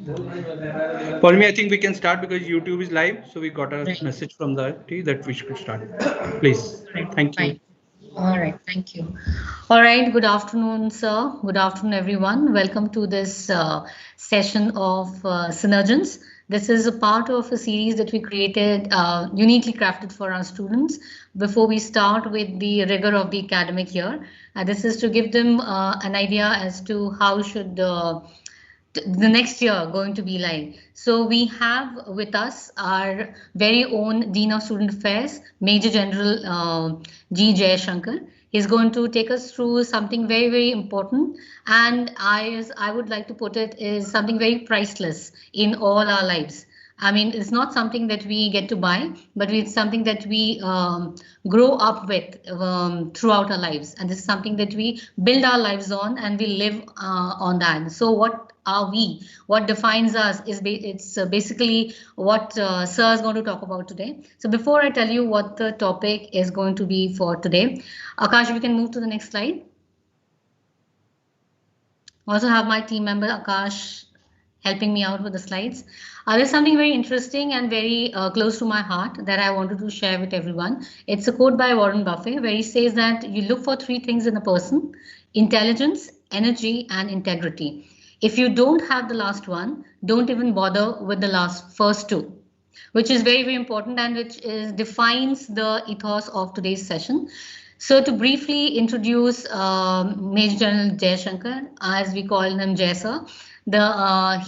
Paulmi, I think we can start because YouTube is live. So we got a Right. message from the team that we should start. Please. Right. Thank you. Fine. All right. Thank you. All right. Good afternoon, sir. Good afternoon, everyone. Welcome to this session of Synergence. This is a part of a series that we created, uniquely crafted for our students before we start with the rigor of the academic year. This is to give them an idea as to how should the next year going to be like. So we have with us our very own Dean of Student Affairs, Major General G.Jaishankar. He's going to take us through something very, very important. And as I would like to put it, is something very priceless in all our lives. I mean, it's not something that we get to buy, but it's something that we grow up with throughout our lives. And this is something that we build our lives on and we live on that. So what are we? What defines us is it's basically what Sir is going to talk about today. So before I tell you what the topic is going to be for today, Akash, we can move to the next slide. Also have my team member Akash helping me out with the slides. There's something very interesting and very close to my heart that I wanted to share with everyone. It's a quote by Warren Buffett where he says that you look for three things in a person: intelligence, energy, and integrity. If you don't have the last one, don't even bother with the first two, which is very, very important and which defines the ethos of today's session. So to briefly introduce Major General Jaishankar, as we call him Jai Sir,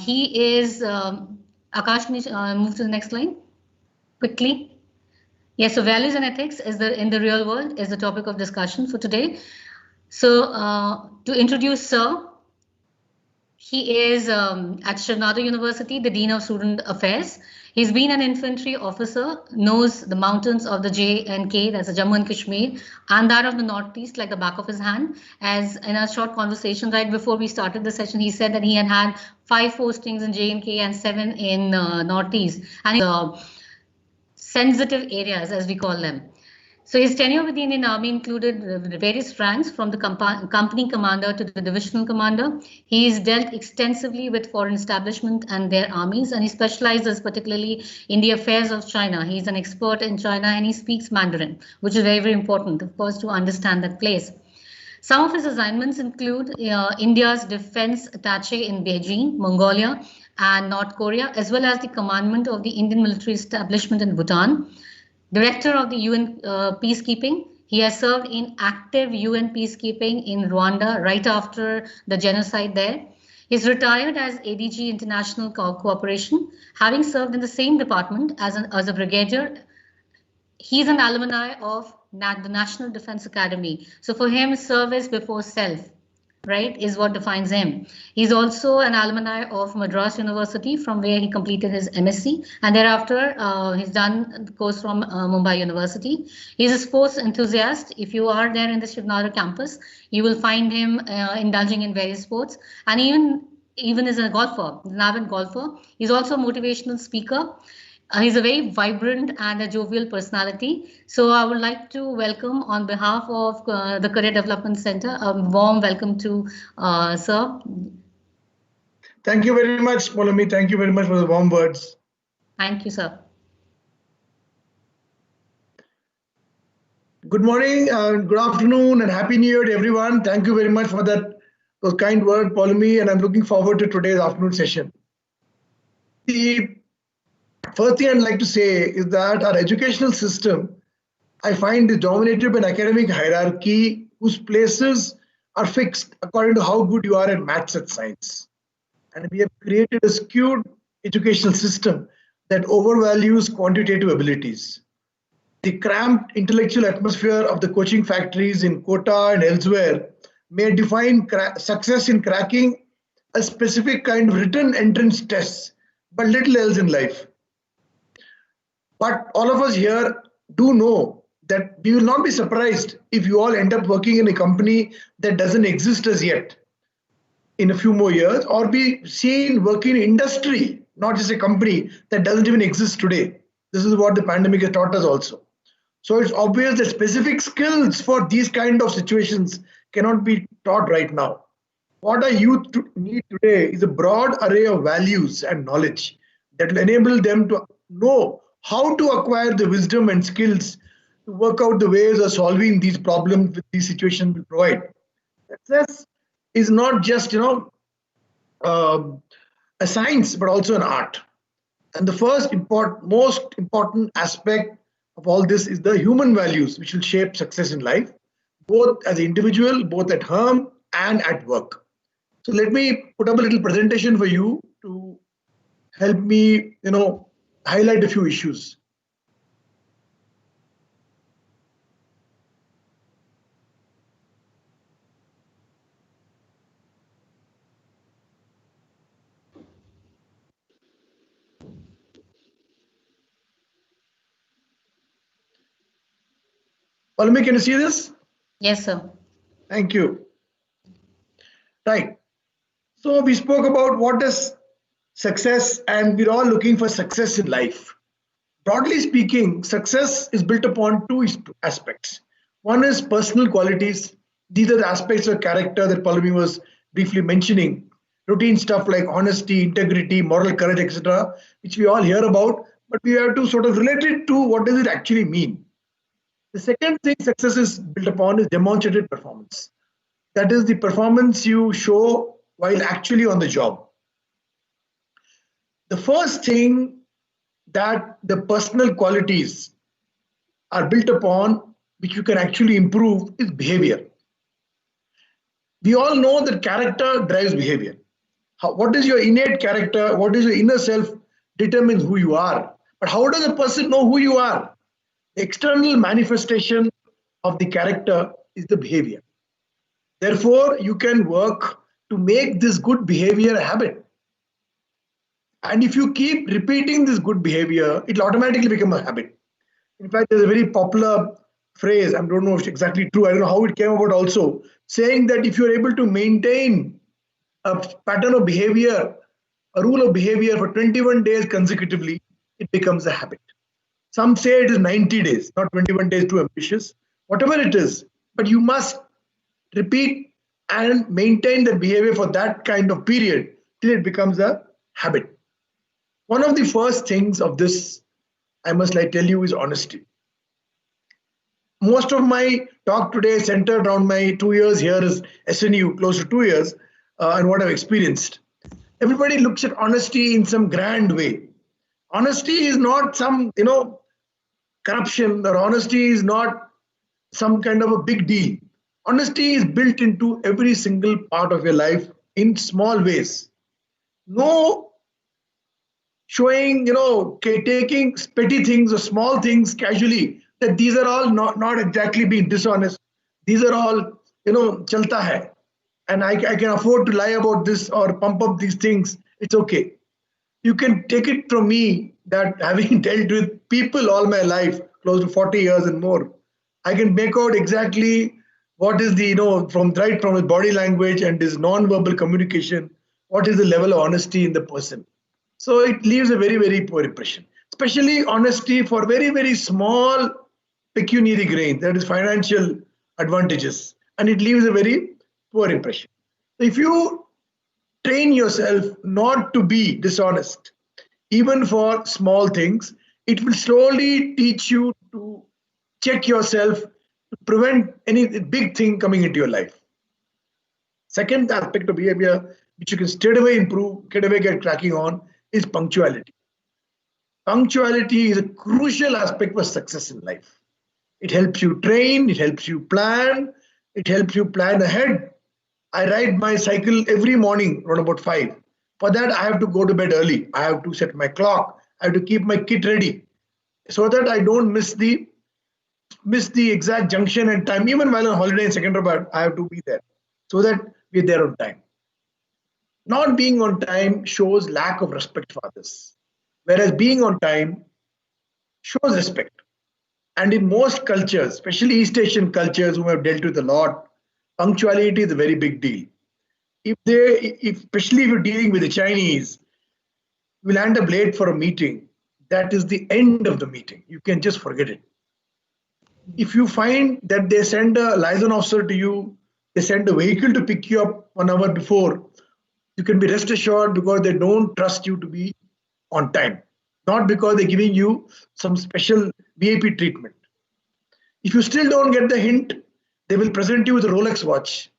he is Akash. Can you move to the next line quickly? Yes. So values and ethics is in the real world is the topic of discussion for today. So to introduce Sir, he is at Shiv Nadar University, the Dean of Student Affairs. He's been an infantry officer, knows the mountains of the J&K, that's the Jammu and Kashmir, and that of the Northeast like the back of his hand. As in a short conversation right before we started the session, he said that he had 5 postings in J&K and 7 in Northeast, and sensitive areas, as we call them. So his tenure with the Indian Army included various ranks from the company commander to the divisional commander. He's dealt extensively with foreign establishment and their armies, and he specializes particularly in the affairs of China. He's an expert in China and he speaks Mandarin, which is very, very important, of course, to understand that place. Some of his assignments include India's defense attaché in Beijing, Mongolia, and North Korea, as well as the commandment of the Indian military establishment in Bhutan. Director of the UN peacekeeping. He has served in active UN peacekeeping in Rwanda right after the genocide there. He's retired as ADG International Cooperation, having served in the same department as a brigadier. He's an alumni of the National Defense Academy. So for him, service before self, right, is what defines him. He's also an alumni of Madras University, from where he completed his MSc, and thereafter he's done the course from Mumbai University. He's a sports enthusiast. If you are there in the Shiv Nadar campus, you will find him indulging in various sports, and even as a golfer, an avid golfer. He's also a motivational speaker. He's a very vibrant and a jovial personality. So I would like to welcome on behalf of the Career Development Center, a warm welcome to Sir. Thank you very much, Paulmi. Thank you very much for the warm words. Thank you, sir. Good morning, good afternoon, and Happy New Year to everyone. Thank you very much for those kind words, Paulmi, and I'm looking forward to today's afternoon session. The first thing I'd like to say is that our educational system, I find, is dominated by an academic hierarchy whose places are fixed according to how good you are at maths and science. And we have created a skewed educational system that overvalues quantitative abilities. The cramped intellectual atmosphere of the coaching factories in Kota and elsewhere may define success in cracking a specific kind of written entrance tests, but little else in life. But all of us here do know that we will not be surprised if you all end up working in a company that doesn't exist as yet in a few more years, or be seen working in industry, not just a company that doesn't even exist today. This is what the pandemic has taught us also. So it's obvious that specific skills for these kind of situations cannot be taught right now. what our youth need today is a broad array of values and knowledge that will enable them to know how to acquire the wisdom and skills to work out the ways of solving these problems with these situations will provide. Success is not just, um, a science, but also an art. And the most important aspect of all this is the human values, which will shape success in life, both as an individual, both at home and at work. So let me put up a little presentation for you to help me, highlight a few issues. Palmi, can you see this? Yes, sir. Thank you. Right. So we spoke about what is success, and we're all looking for success in life. Broadly speaking, success is built upon two aspects. One is personal qualities. These are the aspects of character that Palmi was briefly mentioning. Routine stuff like honesty, integrity, moral courage, etc., which we all hear about, but we have to sort of relate it to what does it actually mean. The second thing success is built upon is demonstrated performance. That is the performance you show while actually on the job. The first thing that the personal qualities are built upon, which you can actually improve, is behavior. We all know that character drives behavior. What is your innate character? What is your inner self determines who you are. But how does a person know who you are? The external manifestation of the character is the behavior. Therefore, you can work to make this good behavior a habit. And if you keep repeating this good behavior, it will automatically become a habit. In fact, there's a very popular phrase, I don't know if it's exactly true, I don't know how it came about also, saying that if you're able to maintain a pattern of behavior, a rule of behavior for 21 days consecutively, it becomes a habit. Some say it is 90 days, not 21 days, too ambitious. Whatever it is, but you must repeat and maintain the behavior for that kind of period till it becomes a habit. One of the first things of this, I must tell you, is honesty. Most of my talk today centered around my 2 years here as SNU, close to 2 years, and what I've experienced. Everybody looks at honesty in some grand way. Honesty is not some, corruption, or honesty is not some kind of a big deal. Honesty is built into every single part of your life in small ways. No showing, taking petty things or small things casually, that these are all not exactly being dishonest. These are all, chalta hai. And I can afford to lie about this or pump up these things. It's okay. You can take it from me that having dealt with people all my life, close to 40 years and more, I can make out exactly what is the, from his body language and his non-verbal communication, what is the level of honesty in the person. So it leaves a very, very poor impression, especially honesty for very, very small pecuniary gain, that is financial advantages, and it leaves a very poor impression. If you train yourself not to be dishonest, even for small things, it will slowly teach you to check yourself to prevent any big thing coming into your life. Second aspect of behavior, which you can straight away improve, get cracking on, is punctuality. Punctuality is a crucial aspect for success in life. It helps you train, it helps you plan ahead. I ride my cycle every morning around about 5. For that, I have to go to bed early. I have to set my clock. I have to keep my kit ready so that I don't miss the exact junction and time. Even while on holiday in Secunderabad, I have to be there so that we're there on time. Not being on time shows lack of respect for others, whereas being on time shows respect. And in most cultures, especially East Asian cultures whom I've dealt with a lot, punctuality is a very big deal. Especially if you're dealing with the Chinese, you land up late for a meeting, that is the end of the meeting. You can just forget it. If you find that they send a liaison officer to you they send a vehicle to pick you up 1 hour before, you can be rest assured because they don't trust you to be on time, not because they're giving you some special VIP treatment. If you still don't get the hint, they will present you with a Rolex watch,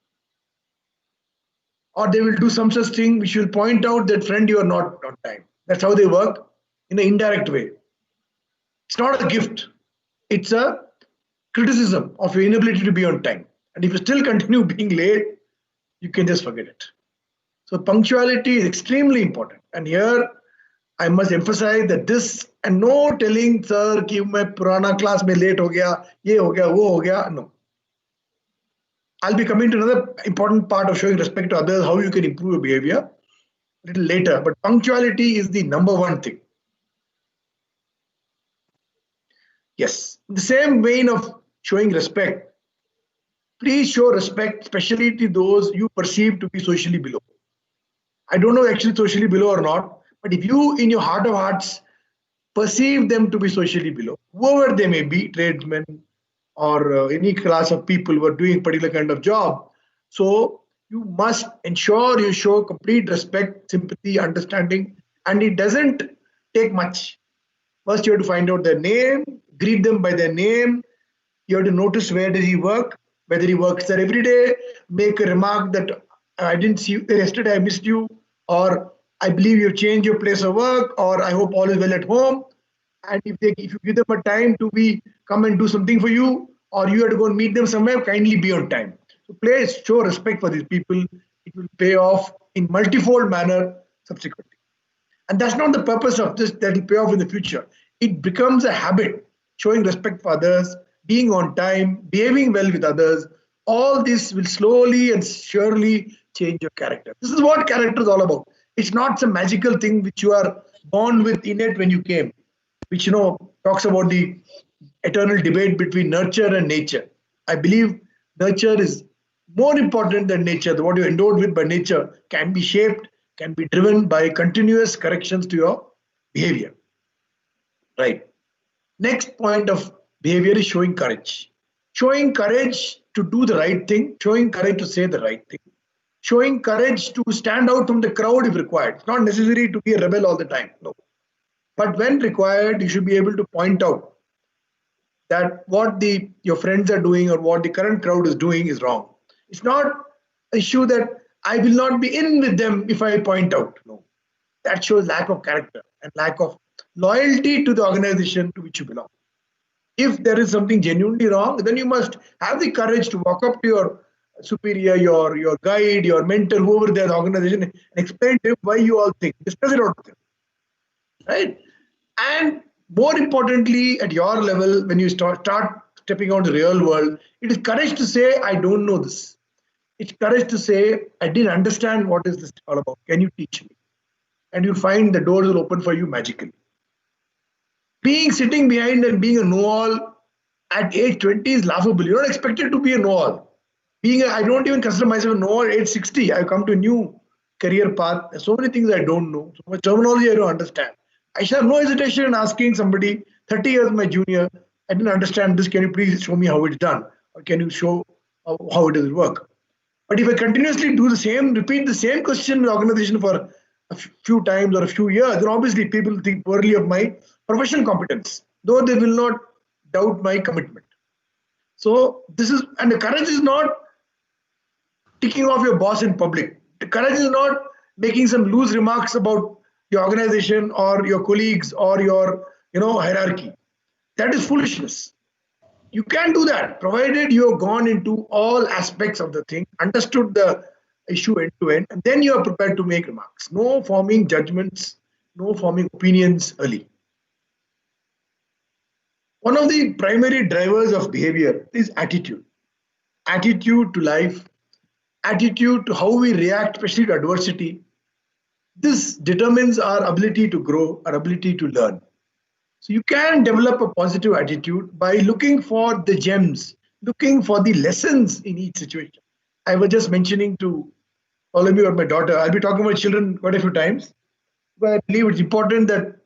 or they will do some such thing which will point out that, friend, you are not on time. That's how they work in an indirect way. It's not a gift, it's a criticism of your inability to be on time. And if you still continue being late, you can just forget it. So punctuality is extremely important. And here I must emphasize that this, and no telling sir कि मैं पुराना class में late हो गया, ये हो गया, वो हो गया. No. I'll be coming to another important part of showing respect to others, how you can improve your behavior a little later. But punctuality is the number one thing. Yes. In the same vein of showing respect, please show respect, especially to those you perceive to be socially below. I don't know actually socially below or not, but if you, in your heart of hearts, perceive them to be socially below, whoever they may be, tradesmen or any class of people who are doing particular kind of job, so you must ensure you show complete respect, sympathy, understanding, and it doesn't take much. First, you have to find out their name, greet them by their name. You have to notice where does he work, whether he works there every day, make a remark that I didn't see you yesterday, I missed you, or I believe you've changed your place of work, or I hope all is well at home. And if you give them a time to come and do something for you, or you have to go and meet them somewhere, kindly be on time. So please show respect for these people. It will pay off in multifold manner subsequently. And that's not the purpose of this, that will pay off in the future. It becomes a habit, showing respect for others, being on time, behaving well with others. All this will slowly and surely change your character. This is what character is all about. It's not some magical thing which you are born with innate when you came, which talks about the eternal debate between nurture and nature. I believe nurture is more important than nature. What you're endowed with by nature can be shaped, can be driven by continuous corrections to your behavior. Right. Next point of behavior is showing courage. Showing courage to do the right thing, showing courage to say the right thing, showing courage to stand out from the crowd if required. It's not necessary to be a rebel all the time. No. But when required, you should be able to point out that what your friends are doing or what the current crowd is doing is wrong. It's not an issue that I will not be in with them if I point out. No. That shows lack of character and lack of loyalty to the organization to which you belong. If there is something genuinely wrong, then you must have the courage to walk up to your superior, your guide, your mentor, whoever there, the organization, and explain to him why you all think. Discuss it out with him. Right? And more importantly, at your level, when you start stepping out in the real world, it is courage to say, I don't know this. It's courage to say, I didn't understand what is this all about. Can you teach me? And you'll find the doors will open for you magically. Sitting behind and being a know-all at age 20 is laughable. You're not expected to be a know-all. I don't even consider myself a know-all at age 60. I've come to a new career path. There's so many things I don't know. So much terminology I don't understand. I shall have no hesitation in asking somebody, 30 years my junior, I didn't understand this. Can you please show me how it's done? Or can you show how it does work? But if I continuously repeat the same question in the organization for a few times or a few years, then obviously people think poorly of my professional competence, though they will not doubt my commitment. So and the courage is not ticking off your boss in public. The courage is not making some loose remarks about your organization or your colleagues or your hierarchy. That is foolishness. You can do that, provided you have gone into all aspects of the thing, understood the issue end to end, and then you are prepared to make remarks. No forming judgments, no forming opinions early. One of the primary drivers of behavior is attitude. Attitude to life, attitude to how we react, especially to adversity. This determines our ability to grow, our ability to learn. So you can develop a positive attitude by looking for the gems, looking for the lessons in each situation. I was just mentioning to all of you about my daughter. I'll be talking about children quite a few times, but I believe it's important that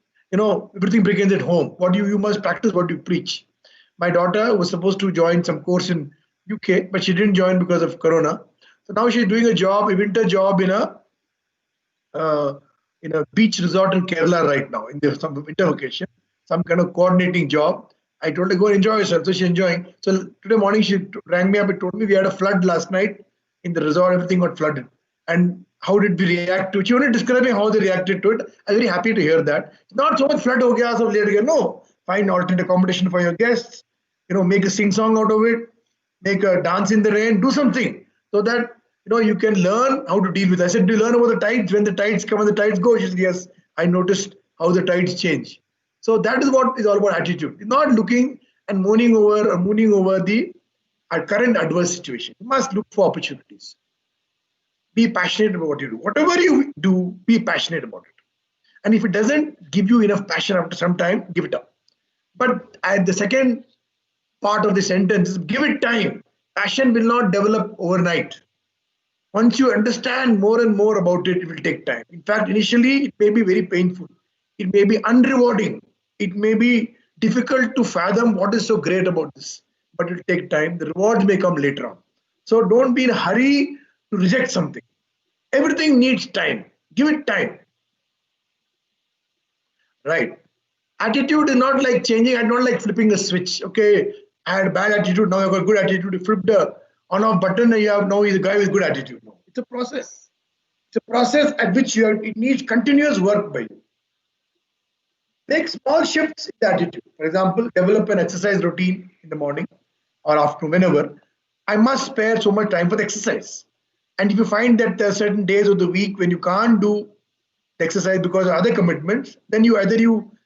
everything begins at home. You must practice what you preach. My daughter was supposed to join some course in UK, but she didn't join because of Corona. So now she's doing a winter job uh, in a beach resort in Kerala right now in some winter vacation, some kind of coordinating job. I told her go enjoy yourself, so she's enjoying. So today morning she rang me up and told me we had a flood last night in the resort, everything got flooded. And how did we react to it? She wanted to describe me how they reacted to it. I'm very happy to hear that. It's not so much flood ho gaya, so later no. Find alternate accommodation for your guests. Make a sing song out of it. Make a dance in the rain. Do something so that you can learn how to deal with it. I said, do you learn about the tides? When the tides come and the tides go? She said, yes, I noticed how the tides change. So that is what is all about attitude. It's not looking and mooning over the current adverse situation. You must look for opportunities. Be passionate about what you do. Whatever you do, be passionate about it. And if it doesn't give you enough passion after some time, give it up. But the second part of the sentence is give it time. Passion will not develop overnight. Once you understand more and more about it, it will take time. In fact, initially, it may be very painful. It may be unrewarding. It may be difficult to fathom what is so great about this. But it will take time. The rewards may come later on. So don't be in a hurry to reject something. Everything needs time. Give it time. Right. Attitude is not like changing. I don't like flipping a switch. Okay, I had a bad attitude. Now I've got good attitude. You flip the on-off button and you have now he's a guy with good attitude. No, it's a process. It's a process at which it needs continuous work by you. Make small shifts in the attitude. For example, develop an exercise routine in the morning or afternoon, whenever. I must spare so much time for the exercise. And if you find that there are certain days of the week when you can't do the exercise because of other commitments, then you either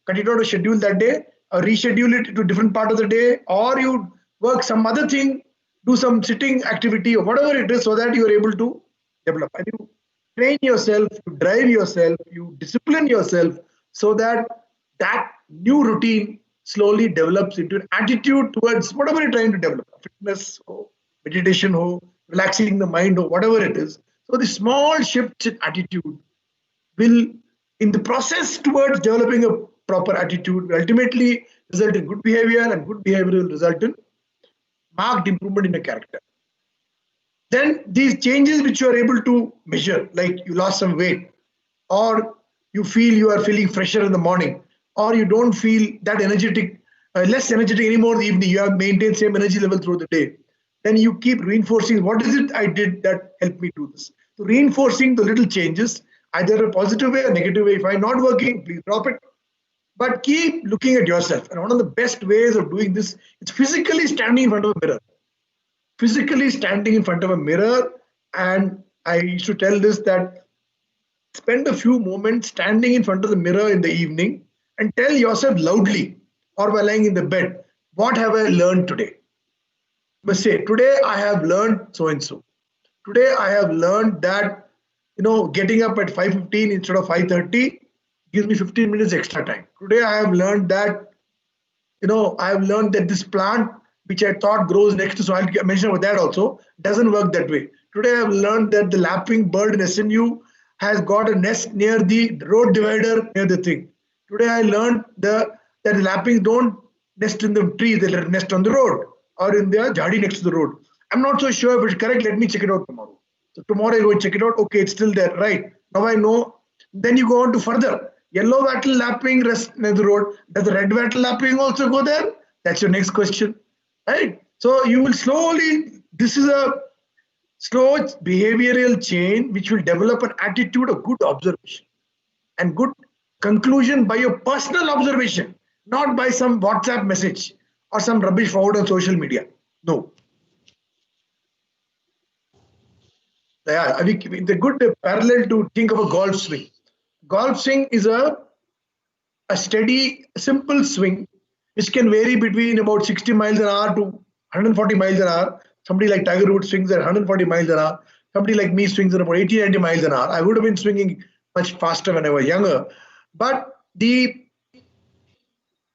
cut it out of schedule that day or reschedule it to a different part of the day, or you work some other thing, do some sitting activity or whatever it is so that you are able to develop. And you train yourself, you drive yourself, you discipline yourself so that that new routine slowly develops into an attitude towards whatever you're trying to develop, fitness or meditation or relaxing the mind or whatever it is. So the small shifts in attitude will, in the process towards developing a proper attitude, will ultimately result in good behavior, and good behavior will result in marked improvement in a character. Then these changes which you are able to measure, like you lost some weight, or you feel you are feeling fresher in the morning, or you don't feel that energetic, less energetic anymore in the evening, you have maintained same energy level through the day. Then you keep reinforcing what is it I did that helped me do this. So reinforcing the little changes, either a positive way or negative way. If I'm not working, please drop it. But keep looking at yourself. And one of the best ways of doing this is physically standing in front of a mirror. Physically standing in front of a mirror. And I used to tell this that spend a few moments standing in front of the mirror in the evening and tell yourself loudly or while lying in the bed, what have I learned today? But say, today I have learned so and so. Today I have learned that getting up at 5:15 instead of 5:30 gives me 15 minutes extra time. Today I have learned that this plant which I thought grows next to, so I'll mention about that also, doesn't work that way. Today I have learned that the lapwing bird in SNU has got a nest near the road divider near the thing. Today I learned that the lapwings don't nest in the trees, they nest on the road or in the jhadi next to the road. I'm not so sure if it's correct. Let me check it out tomorrow. So tomorrow I go and check it out. Okay, it's still there. Right. Now I know. Then you go on to further. Yellow wattle lapwing rests near the road. Does the red wattle lapwing also go there? That's your next question. Right. So you will slowly, this is a slow behavioral change which will develop an attitude of good observation and good conclusion by your personal observation, not by some WhatsApp message or some rubbish forward on social media. No. Yeah, it's a good parallel to think of a golf swing. Golf swing is a steady, simple swing which can vary between about 60 miles an hour to 140 miles an hour. Somebody like Tiger Woods swings at 140 miles an hour. Somebody like me swings at about 80, 90 miles an hour. I would have been swinging much faster when I was younger. But the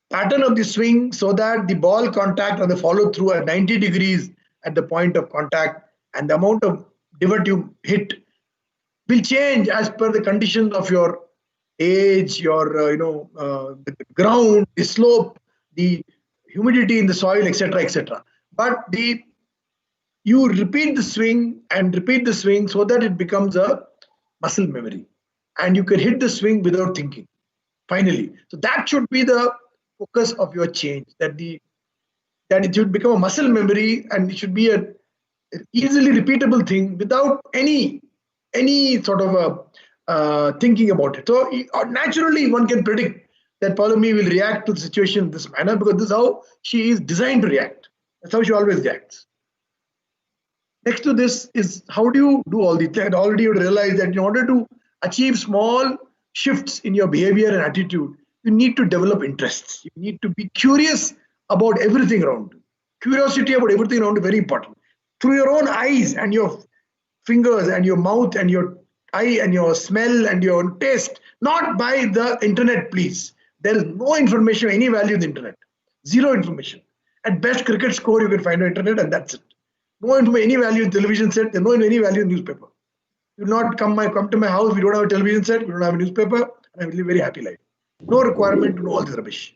pattern of the swing so that the ball contact or the follow through at 90 degrees at the point of contact and the amount of divot you hit will change as per the conditions of your age, your the ground, the slope, the humidity in the soil, etc., etc. But the you repeat the swing and repeat the swing so that it becomes a muscle memory. And you can hit the swing without thinking, finally. So that should be the focus of your change, that it should become a muscle memory, and it should be a easily repeatable thing without any sort of thinking about it. So naturally, one can predict that Paulomi will react to the situation in this manner, because this is how she is designed to react. That's how she always reacts. Next to this is, how do you do all these things? Already you realize that in order to achieve small shifts in your behavior and attitude, you need to develop interests. You need to be curious about everything around you. Curiosity about everything around you is very important. Through your own eyes and your fingers and your mouth and your eye and your smell and your taste, not by the internet, please. There is no information of any value in the internet. Zero information. At best, cricket score you can find on the internet, and that's it. No information, any value in television set, there's no any value in newspaper. You will not come to my house, we don't have a television set, we don't have a newspaper, and I will live a very happy life. No requirement to know all this rubbish.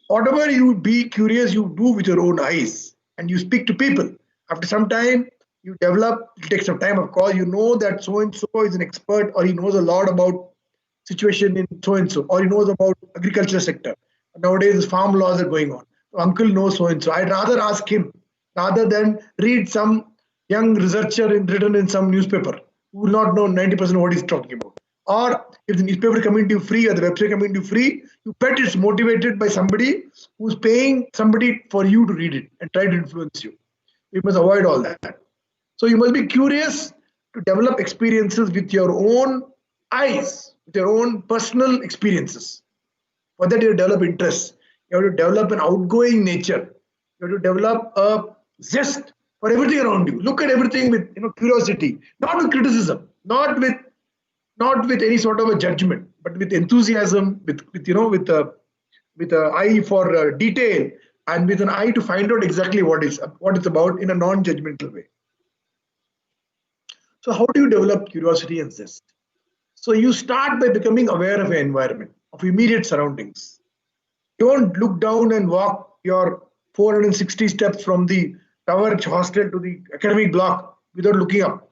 Whatever you be curious, you do with your own eyes, and you speak to people. After some time, you develop, it takes some time of course, you know that so-and-so is an expert, or he knows a lot about situation in so-and-so, or he knows about agriculture sector. Nowadays, farm laws are going on. So uncle knows so-and-so. I'd rather ask him rather than read some young researcher written in some newspaper who will not know 90% of what he's talking about. Or if the newspaper coming to you free or the website coming to you free, you bet it's motivated by somebody who's paying somebody for you to read it and try to influence you. You must avoid all that. So you must be curious to develop experiences with your own eyes, with your own personal experiences. For that, you develop interests. You have to develop an outgoing nature. You have to develop a zest for everything around you. Look at everything with curiosity, not with criticism, not with any sort of a judgment, but with enthusiasm, with an eye for detail, and with an eye to find out exactly what it's about in a non-judgmental way. So how do you develop curiosity and zest? So you start by becoming aware of your environment, of immediate surroundings. Don't look down and walk your 460 steps from the tower hostel to the academic block without looking up.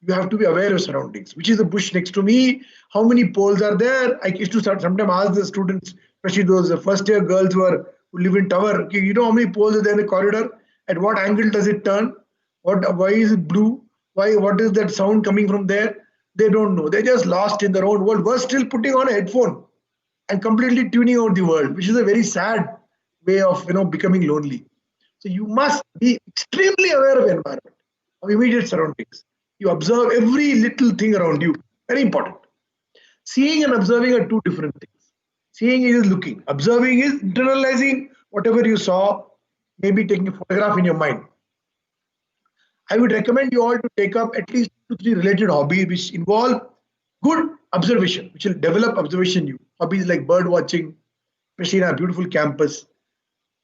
You have to be aware of surroundings. Which is the bush next to me? How many poles are there? I used to sometimes ask the students, especially those first-year girls who live in tower, you know how many poles are there in the corridor? At what angle does it turn? Why is it blue? What is that sound coming from there? They don't know. They're just lost in their own world. We're still putting on a headphone and completely tuning out the world, which is a very sad way of becoming lonely. So you must be extremely aware of environment, of immediate surroundings. You observe every little thing around you. Very important. Seeing and observing are two different things. Seeing is looking. Observing is internalizing whatever you saw, maybe taking a photograph in your mind. I would recommend you all to take up at least 2 to 3 related hobbies which involve good observation, which will develop observation in you. Hobbies like bird watching, especially in our beautiful campus.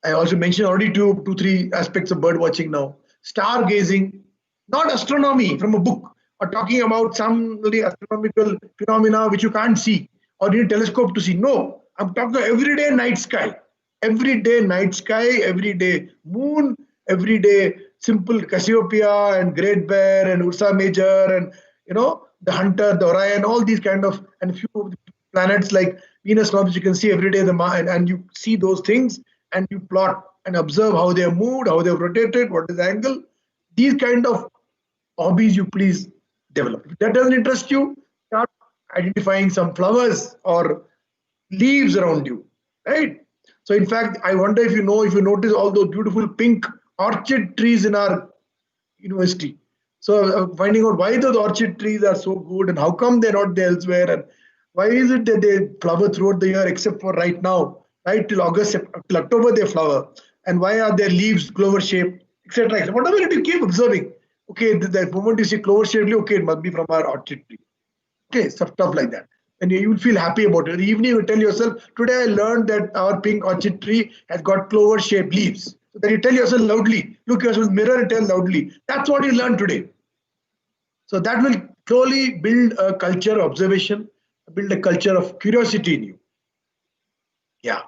I also mentioned already 2 to 3 aspects of bird watching now. Stargazing, not astronomy from a book, or talking about some really astronomical phenomena which you can't see or need a telescope to see. No, I'm talking about everyday night sky. Everyday night sky, everyday moon, everyday simple Cassiopeia and Great Bear and Ursa Major and the Hunter, the Orion, all these kind of, and a few of the planets like Venus, which you can see every day, and you see those things and you plot and observe how they have moved, how they have rotated, what is the angle. These kind of hobbies you please develop. If that doesn't interest you, start identifying some flowers or leaves around you, right? So in fact, I wonder if you notice all those beautiful pink orchid trees in our university. So finding out why those orchid trees are so good and how come they're not there elsewhere, and why is it that they flower throughout the year except for right now, right till August, till October they flower, and why are their leaves clover shaped, etc. Whatever you keep observing. Okay, the moment you see clover shaped, okay, it must be from our orchid tree. Okay, stuff like that. And you will feel happy about it. In the evening, you tell yourself, today I learned that our pink orchid tree has got clover shaped leaves. So then you tell yourself loudly, look yourself in the mirror and tell loudly. That's what you learned today. So that will slowly build a culture of observation, build a culture of curiosity in you. Yeah.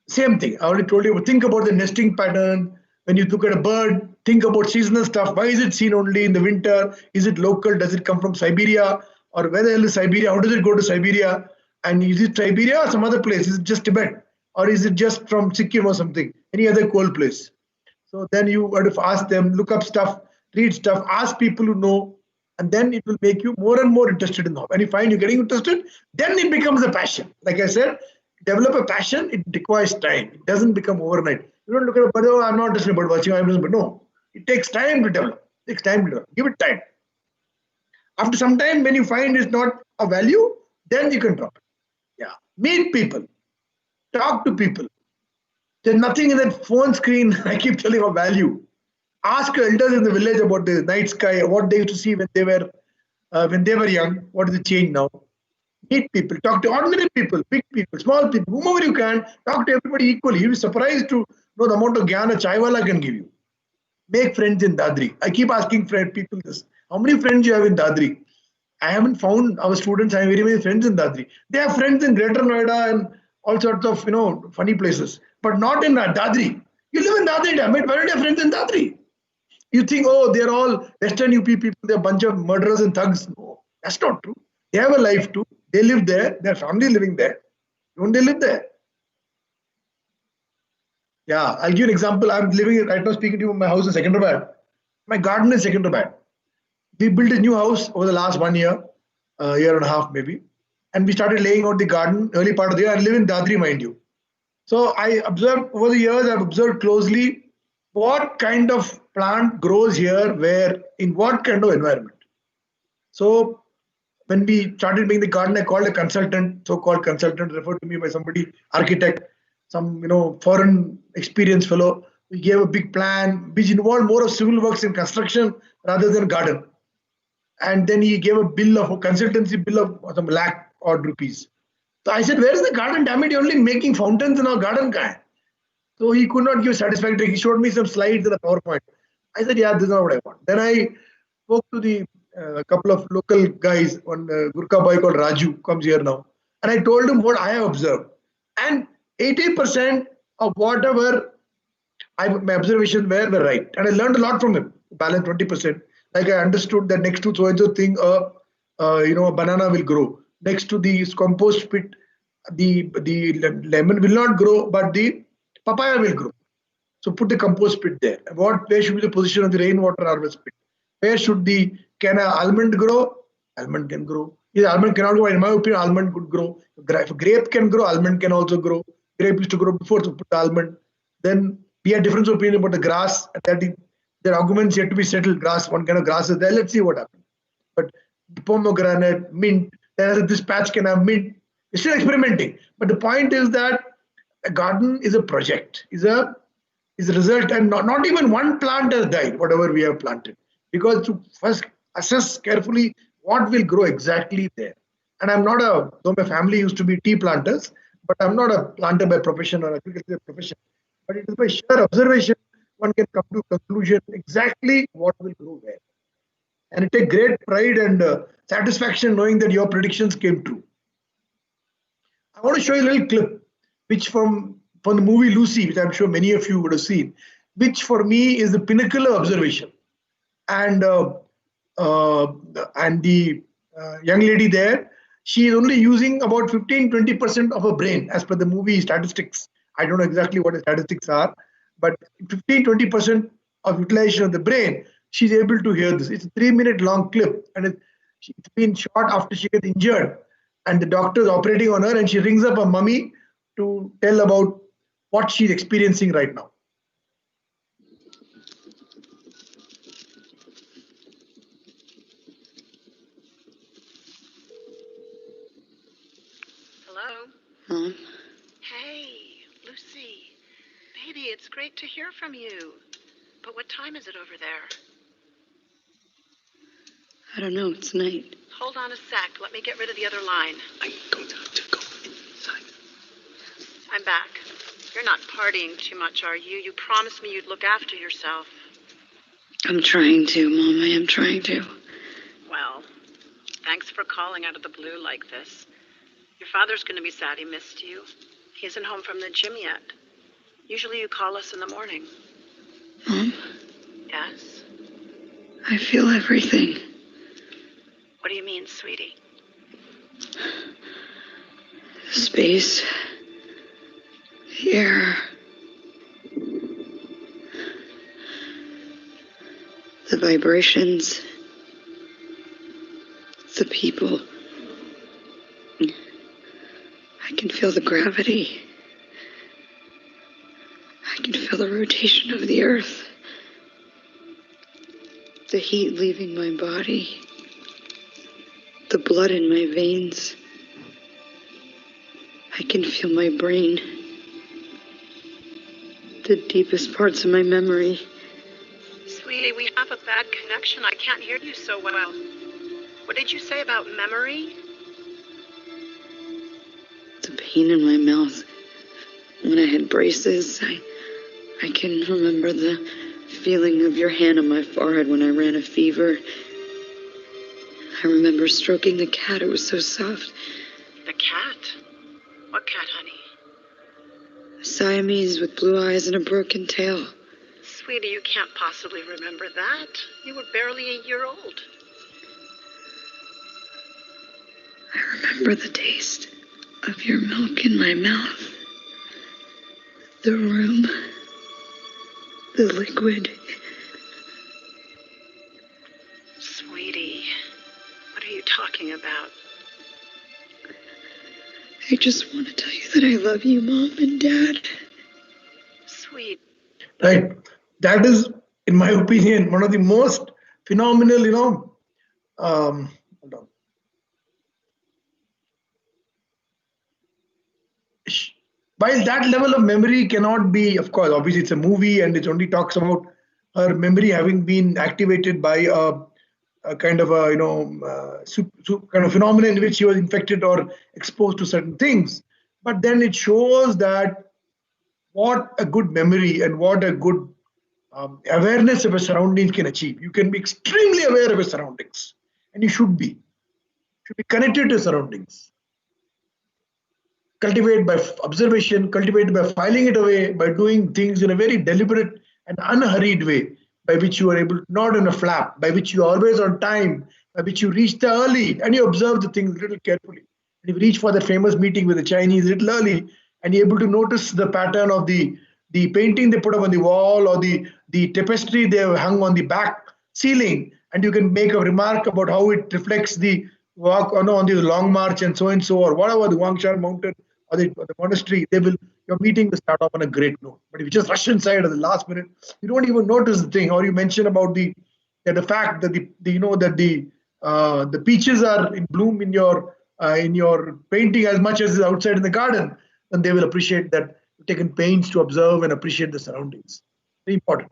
Same thing. I already told you, think about the nesting pattern. When you look at a bird, think about seasonal stuff. Why is it seen only in the winter? Is it local? Does it come from Siberia? Or where the hell is Siberia? How does it go to Siberia? And is it Siberia or some other place? Is it just Tibet? Or is it just from Sikkim or something? Any other cold place? So then you have to ask them, look up stuff, read stuff, ask people who know, and then it will make you more and more interested in the hobby. And you find you're getting interested, then it becomes a passion. Like I said, develop a passion, it requires time. It doesn't become overnight. You don't look at a bird, oh, I'm not interested in bird watching, I'm interested, but no. It takes time to develop. It takes time to develop. Give it time. After some time, when you find it's not a value, then you can drop it. Yeah. Meet people. Talk to people. There's nothing in that phone screen, I keep telling, of value. Ask your elders in the village about the night sky, what they used to see when they were young, what is the change now. Meet people, talk to ordinary people, big people, small people, whomever you can, talk to everybody equally. You'll be surprised to know the amount of jnana chaiwala can give you. Make friends in Dadri. I keep asking people this. How many friends you have in Dadri? I haven't found our students have very many friends in Dadri. They have friends in Greater Noida and all sorts of funny places, but not in Dadri. You live in Dadri, damn it. Why don't you have friends in Dadri? You think, oh, they're all Western UP people, they're a bunch of murderers and thugs. No, that's not true. They have a life too. They live there. Their family living there. Don't they live there? Yeah, I'll give you an example. I'm living right now, speaking to you in my house in Secunderabad. My garden is Secunderabad. We built a new house over the last 1 year, year and a half maybe. And we started laying out the garden early part of the year. I live in Dadri, mind you. So I observed over the years, I've observed closely what kind of plant grows here, where, in what kind of environment. So when we started making the garden, I called a consultant, so-called consultant, referred to me by somebody, architect, some foreign experienced fellow. We gave a big plan, which involved more of civil works and construction rather than garden. And then he gave a consultancy bill of some lakh odd rupees. So I said, where is the garden? Damn it, you're only making fountains in our garden, guy. So he could not give satisfactory. He showed me some slides in a PowerPoint. I said, yeah, this is not what I want. Then I spoke to the couple of local guys, one Gurkha boy called Raju comes here now. And I told him what I have observed. And 80% of whatever my observations were right. And I learned a lot from him, balance 20%. Like I understood that next to so-and-so thing, a banana will grow. Next to the compost pit, the lemon will not grow, but the papaya will grow. So put the compost pit there. Where should be the position of the rainwater harvest pit? Where should can an almond grow? Almond can grow. If almond cannot grow, in my opinion, almond could grow. If grape can grow, almond can also grow. Grape used to grow before, so put the almond. Then we had different opinion about the grass. Their arguments yet to be settled. Grass, one kind of grass is there. Let's see what happens. But pomegranate, mint, this patch can have mint. It's still experimenting. But the point is that a garden is a project, is a result, and not even one plant has died, whatever we have planted. Because to first assess carefully what will grow exactly there. And I'm not though my family used to be tea planters, but I'm not a planter by profession or agriculture profession. But it is by sheer observation one can come to a conclusion exactly what will grow where. And it takes great pride and satisfaction knowing that your predictions came true. I want to show you a little clip, which from the movie Lucy, which I'm sure many of you would have seen, which for me is the pinnacle of observation. And the young lady there, she is only using about 15-20% of her brain as per the movie statistics. I don't know exactly what the statistics are, but 15-20% of utilization of the brain, she's able to hear this. It's a 3-minute long clip, and it's been shot after she gets injured, and the doctor is operating on her, and she rings up her mummy to tell about what she's experiencing right now. Hello? Mom? Hey, Lucy. Baby, it's great to hear from you. But what time is it over there? I don't know. It's night. Hold on a sec. Let me get rid of the other line. I'm going to go inside. I'm back. You're not partying too much, are you? You promised me you'd look after yourself. I'm trying to, Mom. I am trying to. Well, thanks for calling out of the blue like this. Your father's going to be sad he missed you. He isn't home from the gym yet. Usually you call us in the morning. Mom? Yeah? I feel everything. What do you mean, sweetie? Space. The air. The vibrations. The people. I can feel the gravity. I can feel the rotation of the earth. The heat leaving my body. The blood in my veins. I can feel my brain. The deepest parts of my memory. Sweetie, we have a bad connection. I can't hear you so well. What did you say about memory? The pain in my mouth. When I had braces, I can remember the feeling of your hand on my forehead when I ran a fever. I remember stroking the cat. It was so soft. The cat? What cat, honey? A Siamese with blue eyes and a broken tail. Sweetie, you can't possibly remember that. You were barely a year old. I remember the taste of your milk in my mouth. The room. The liquid. Sweetie, what are you talking about? I just want to tell you that I love you, Mom and Dad. Sweet. Right. That is, in my opinion, one of the most phenomenal, hold on. While that level of memory cannot be, of course, obviously it's a movie and it only talks about her memory having been activated by a kind of a kind of phenomenon in which she was infected or exposed to certain things. But then it shows that what a good memory and what a good awareness of your surroundings can achieve. You can be extremely aware of your surroundings, and you should be. Should be connected to your surroundings. Cultivate by observation, cultivate by filing it away, by doing things in a very deliberate and unhurried way, by which you are able, not in a flap, by which you are always on time, by which you reach there early and you observe the things a little carefully. And you reach for that famous meeting with the Chinese a little early, and you're able to notice the pattern of the painting they put up on the wall or the tapestry they have hung on the back ceiling, and you can make a remark about how it reflects the walk on the long march and so, or whatever, the Wangshan mountain or the monastery. Your meeting will start off on a great note. But if you just rush inside at the last minute, you don't even notice the thing. Or you mention about the fact that the peaches are in bloom in your painting as much as is outside in the garden, then they will appreciate that you've taken pains to observe and appreciate the surroundings. Very important.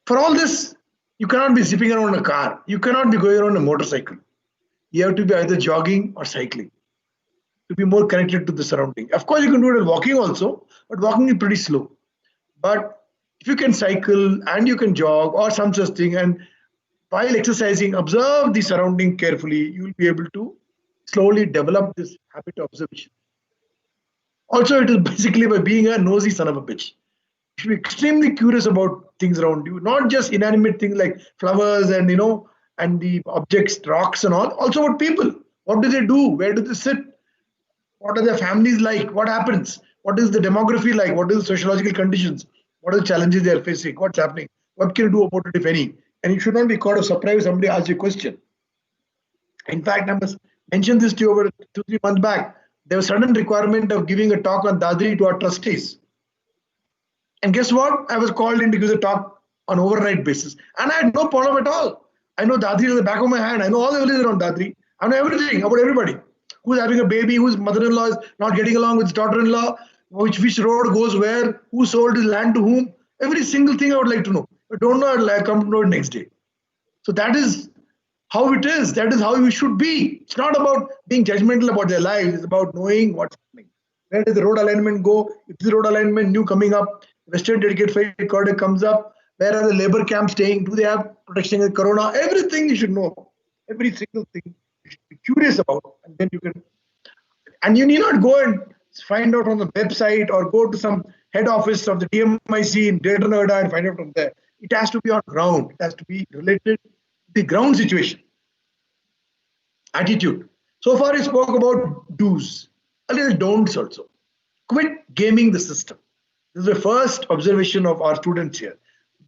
For all this, you cannot be zipping around in a car. You cannot be going around a motorcycle. You have to be either jogging or cycling to be more connected to the surrounding. Of course, you can do it walking also, but walking is pretty slow. But if you can cycle and you can jog or some such thing, and while exercising, observe the surrounding carefully, you will be able to slowly develop this habit of observation. Also, it is basically by being a nosy son of a bitch. You should be extremely curious about things around you, not just inanimate things like flowers and and the objects, rocks and all. Also about people. What do they do? Where do they sit? What are their families like? What happens? What is the demography like? What are the sociological conditions? What are the challenges they are facing? What's happening? What can you do about it, if any? And you should not be caught off surprise if somebody asks you a question. In fact, I must mention this to you over 2-3 months back. There was a sudden requirement of giving a talk on Dadri to our trustees. And guess what? I was called in to give the talk on overnight basis. And I had no problem at all. I know Dadri in the back of my hand. I know all the villages around Dadri. I know everything about everybody. Who's having a baby, whose mother-in-law is not getting along with his daughter-in-law, which road goes where, who sold his land to whom. Every single thing I would like to know. But don't know, I'll come to know it next day. So that is how it is. That is how we should be. It's not about being judgmental about their lives. It's about knowing what's happening. Where does the road alignment go? If the road alignment new coming up, Western Dedicated Freight Corridor comes up, where are the labor camps staying? Do they have protection against corona? Everything you should know. Every single thing you should be curious about. And then you can, and you need not go and find out on the website or go to some head office of the DMIC in Greater Noida and find out from there. It has to be on ground. It has to be related to the ground situation. Attitude. So far, I spoke about do's. A little don'ts also. Quit gaming the system. This is the first observation of our students here.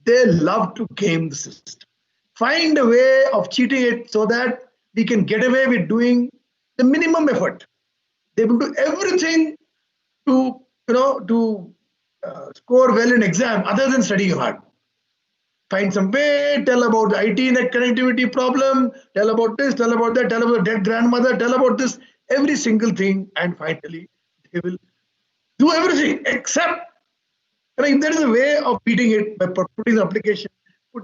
They love to game the system. Find a way of cheating it so that we can get away with doing the minimum effort. They will do everything to, score well in exam other than studying hard. Find some way, tell about the IT connectivity problem, tell about this, tell about that, tell about dead grandmother, tell about this, every single thing, and finally they will do everything except, if there is a way of beating it by putting the application,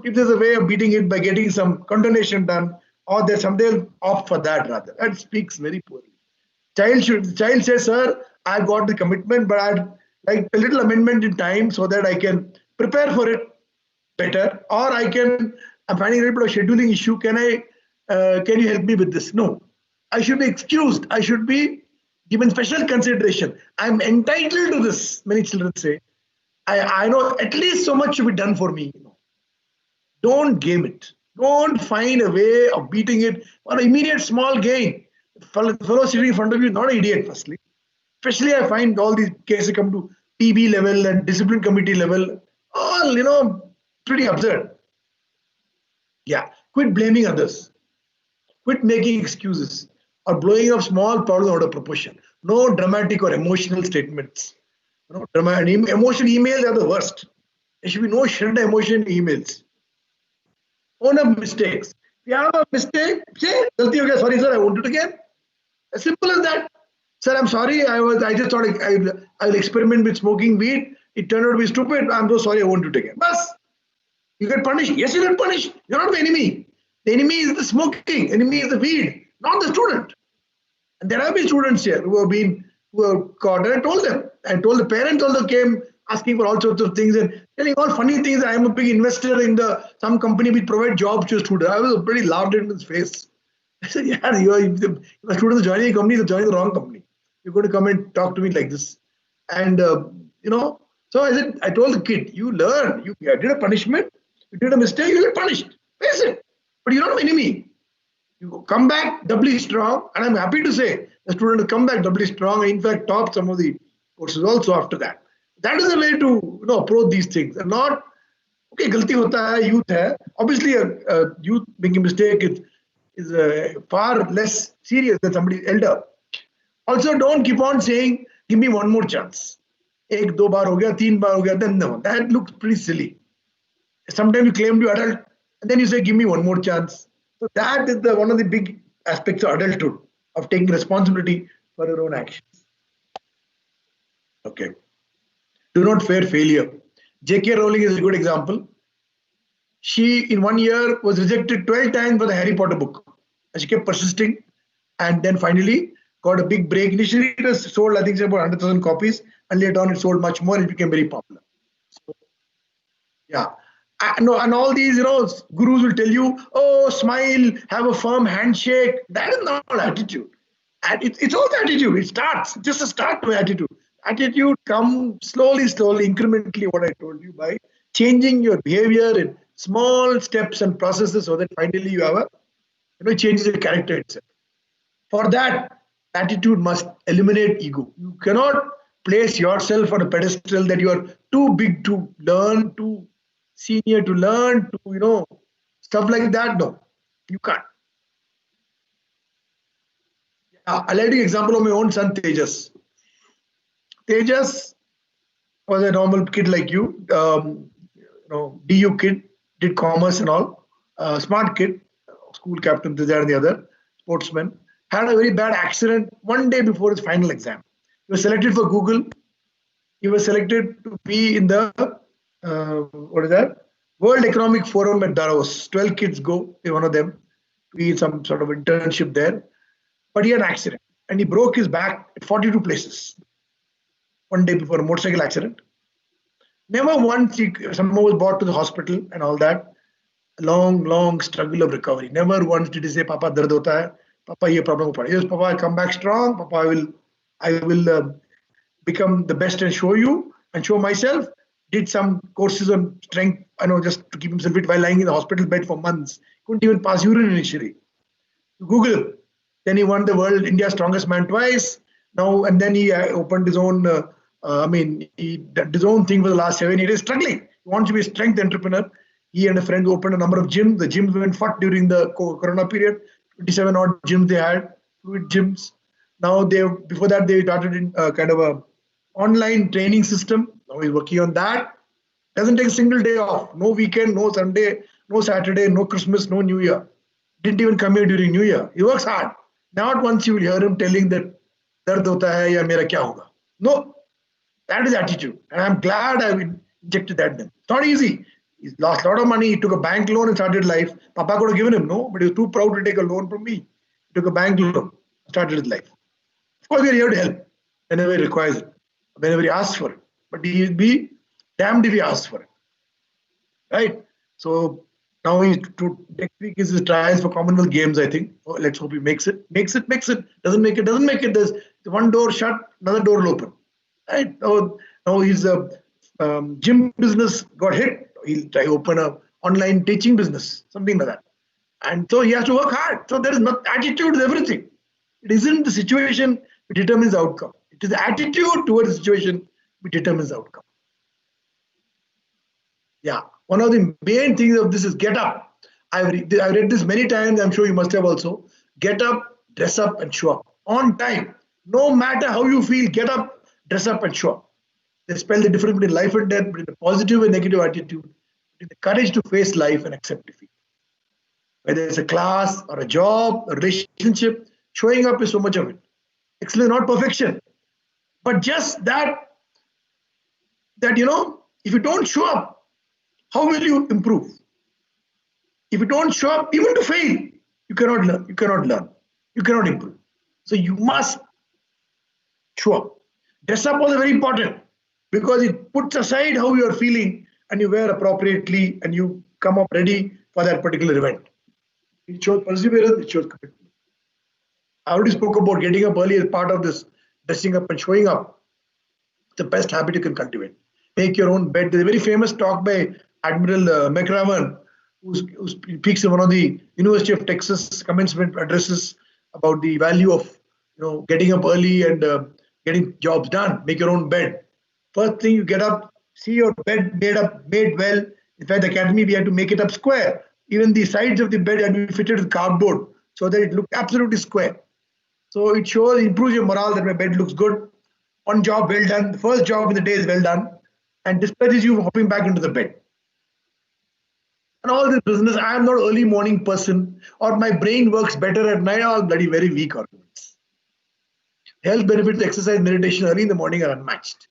if there's a way of beating it by getting some condonation done, or there's some, they'll opt for that rather. That speaks very poorly. The child says, sir, I got the commitment, but I'd like a little amendment in time so that I can prepare for it better, or I'm finding a little bit of scheduling issue. Can you help me with this? No, I should be excused. I should be given special consideration. I'm entitled to this. Many children say, I know at least so much should be done for me. Don't game it. Don't find a way of beating it for immediate small gain. The fellow sitting in front of you is not an idiot, firstly. Especially I find all these cases come to PB level and discipline committee level, all, pretty absurd. Yeah, quit blaming others. Quit making excuses or blowing up small problems out of proportion. No dramatic or emotional statements. Emotional emails are the worst. There should be no shared emotion emails. Own up mistakes. If you have a mistake, say, "Galti ho gaya, sorry sir, I won't do it again." As simple as that. Sir, I'm sorry, I just thought I will experiment with smoking weed. It turned out to be stupid. I'm so sorry, I won't do it again. Bas. You get punished. Yes, you get punished. You're not the enemy. The enemy is the smoking. Enemy is the weed, not the student. And there have been students here who have caught, and I told them. I told the parents also came asking for all sorts of things and telling all funny things. I am a big investor in some company which provide jobs to a student. I was pretty laughed in his face. I said, yeah, if a student is joining a company, they're joining the wrong company. You're going to come and talk to me like this. And, so I told the kid, you learn. You did a punishment. You did a mistake, you get punished. Face it. But you're not an enemy. You come back doubly strong. And I'm happy to say the student will come back doubly strong and in fact top some of the courses also after that. That is the way to approach these things. And not, okay, galti hota hai, youth hai. Obviously, a youth making a mistake is far less serious than somebody elder. Also, don't keep on saying, give me one more chance. Ek, do baar ho gaya, teen baar ho gaya, then no. That looks pretty silly. Sometimes you claim to adult, and then you say, give me one more chance. So that is one of the big aspects of adulthood, of taking responsibility for your own actions. Okay. Do not fear failure. J.K. Rowling is a good example. She, in 1 year, was rejected 12 times for the Harry Potter book. And she kept persisting, and then finally got a big break. Initially, it was sold, I think, about 100,000 copies, and later on, it sold much more. It became very popular. So, yeah. And all these, gurus will tell you, oh, smile, have a firm handshake. That is not attitude. And it's all the attitude. It starts, just a start to attitude. Attitude comes slowly, incrementally, what I told you, by changing your behavior in small steps and processes so that finally you have changes your character itself. For that, attitude must eliminate ego. You cannot place yourself on a pedestal that you are too big to learn, too senior to learn, to, stuff like that. No, you can't. I'll give you an example of my own son, Tejas. Tejas was a normal kid like you, DU kid, did commerce and all, smart kid, school captain, this, that, and the other, sportsman, had a very bad accident 1 day before his final exam. He was selected for Google. He was selected to be in the World Economic Forum at Davos. 12 kids go, one of them, to be some sort of internship there. But he had an accident and he broke his back at 42 places 1 day before a motorcycle accident. Never once someone was brought to the hospital and all that. Long struggle of recovery. Never once did he say, Papa, dard hota hai. Papa, ye problem ho. Yes, Papa, I'll come back strong. Papa, I will become the best and show you and show myself. did some courses on strength, just to keep himself fit while lying in the hospital bed for months. Couldn't even pass urine initially. Google him. Then he won the world India's strongest man twice. Now and then he opened his own. He did his own thing for the last 7 years. Struggling. He wants to be a strength entrepreneur. He and a friend opened a number of gyms. The gyms went fat during the Corona period. 27 odd gyms they had, fluid gyms. Now before that they started in kind of a online training system. Now he's working on that. Doesn't take a single day off. No weekend, no Sunday, no Saturday, no Christmas, no New Year. Didn't even come here during New Year. He works hard. Not once you will hear him telling that dard hota hai ya mera kya hoga. No, that is attitude. And I'm glad I injected that in him. It's not easy. He's lost a lot of money. He took a bank loan and started life. Papa could have given him, no, but he was too proud to take a loan from me. He took a bank loan, started his life. Of course, we are here to help whenever he requires it, whenever he asks for it. But he will be damned if he asks for it. Right? So now next week is his trials for Commonwealth Games, I think. Oh, let's hope he makes it. Makes it. Doesn't make it. There's one door shut, another door will open. Right? Now his gym business got hit. He'll try to open a online teaching business, something like that. And so he has to work hard. So there is not attitude is everything. It isn't the situation which determines the outcome. It is the attitude towards the situation which determines the outcome. Yeah. One of the main things of this is get up. I've read this many times. I'm sure you must have also. Get up, dress up, and show up on time. No matter how you feel, get up, dress up, and show up. They spell the difference between life and death, between the positive and negative attitude, between the courage to face life and accept defeat. Whether it's a class or a job, a relationship, showing up is so much of it. Excellence, not perfection, but just that if you don't show up, how will you improve? If you don't show up, even to fail, you cannot learn. You cannot improve. So you must show up. Dress up was very important because it puts aside how you are feeling and you wear appropriately and you come up ready for that particular event. It shows perseverance, it shows commitment. I already spoke about getting up early as part of this dressing up and showing up. The best habit you can cultivate. Make your own bed. There's a very famous talk by Admiral McRaven, who speaks in one of the University of Texas commencement addresses about the value of getting up early and getting jobs done. Make your own bed. First thing you get up, see your bed made well. In fact, the academy we had to make it up square. Even the sides of the bed had to be fitted with cardboard so that it looked absolutely square. So it improves your morale that my bed looks good. One job well done. The first job in the day is well done. And dispatches you hopping back into the bed. And all this business, I am not an early morning person, or my brain works better at night, all bloody very weak arguments. Health benefits, exercise, meditation early in the morning are unmatched.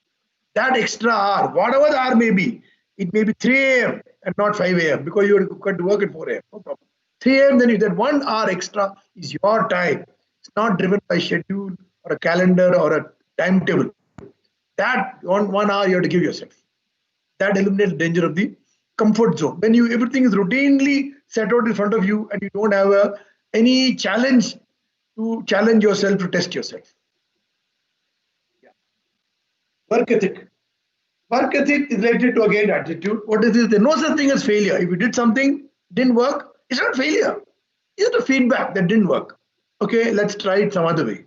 That extra hour, whatever the hour may be, it may be 3 a.m. and not 5 a.m. because you have got to work at 4 a.m. No problem. 3 a.m. then that 1 hour extra is your time. It's not driven by schedule or a calendar or a timetable. That 1 hour you have to give yourself. That eliminates the danger of the comfort zone. When everything is routinely set out in front of you and you don't have any challenge to challenge yourself, to test yourself. Yeah. Work ethic. Work ethic is related to, again, attitude. What is this? There's no such thing as failure. If you did something, didn't work, it's not failure. It's just a feedback that didn't work. Okay, let's try it some other way.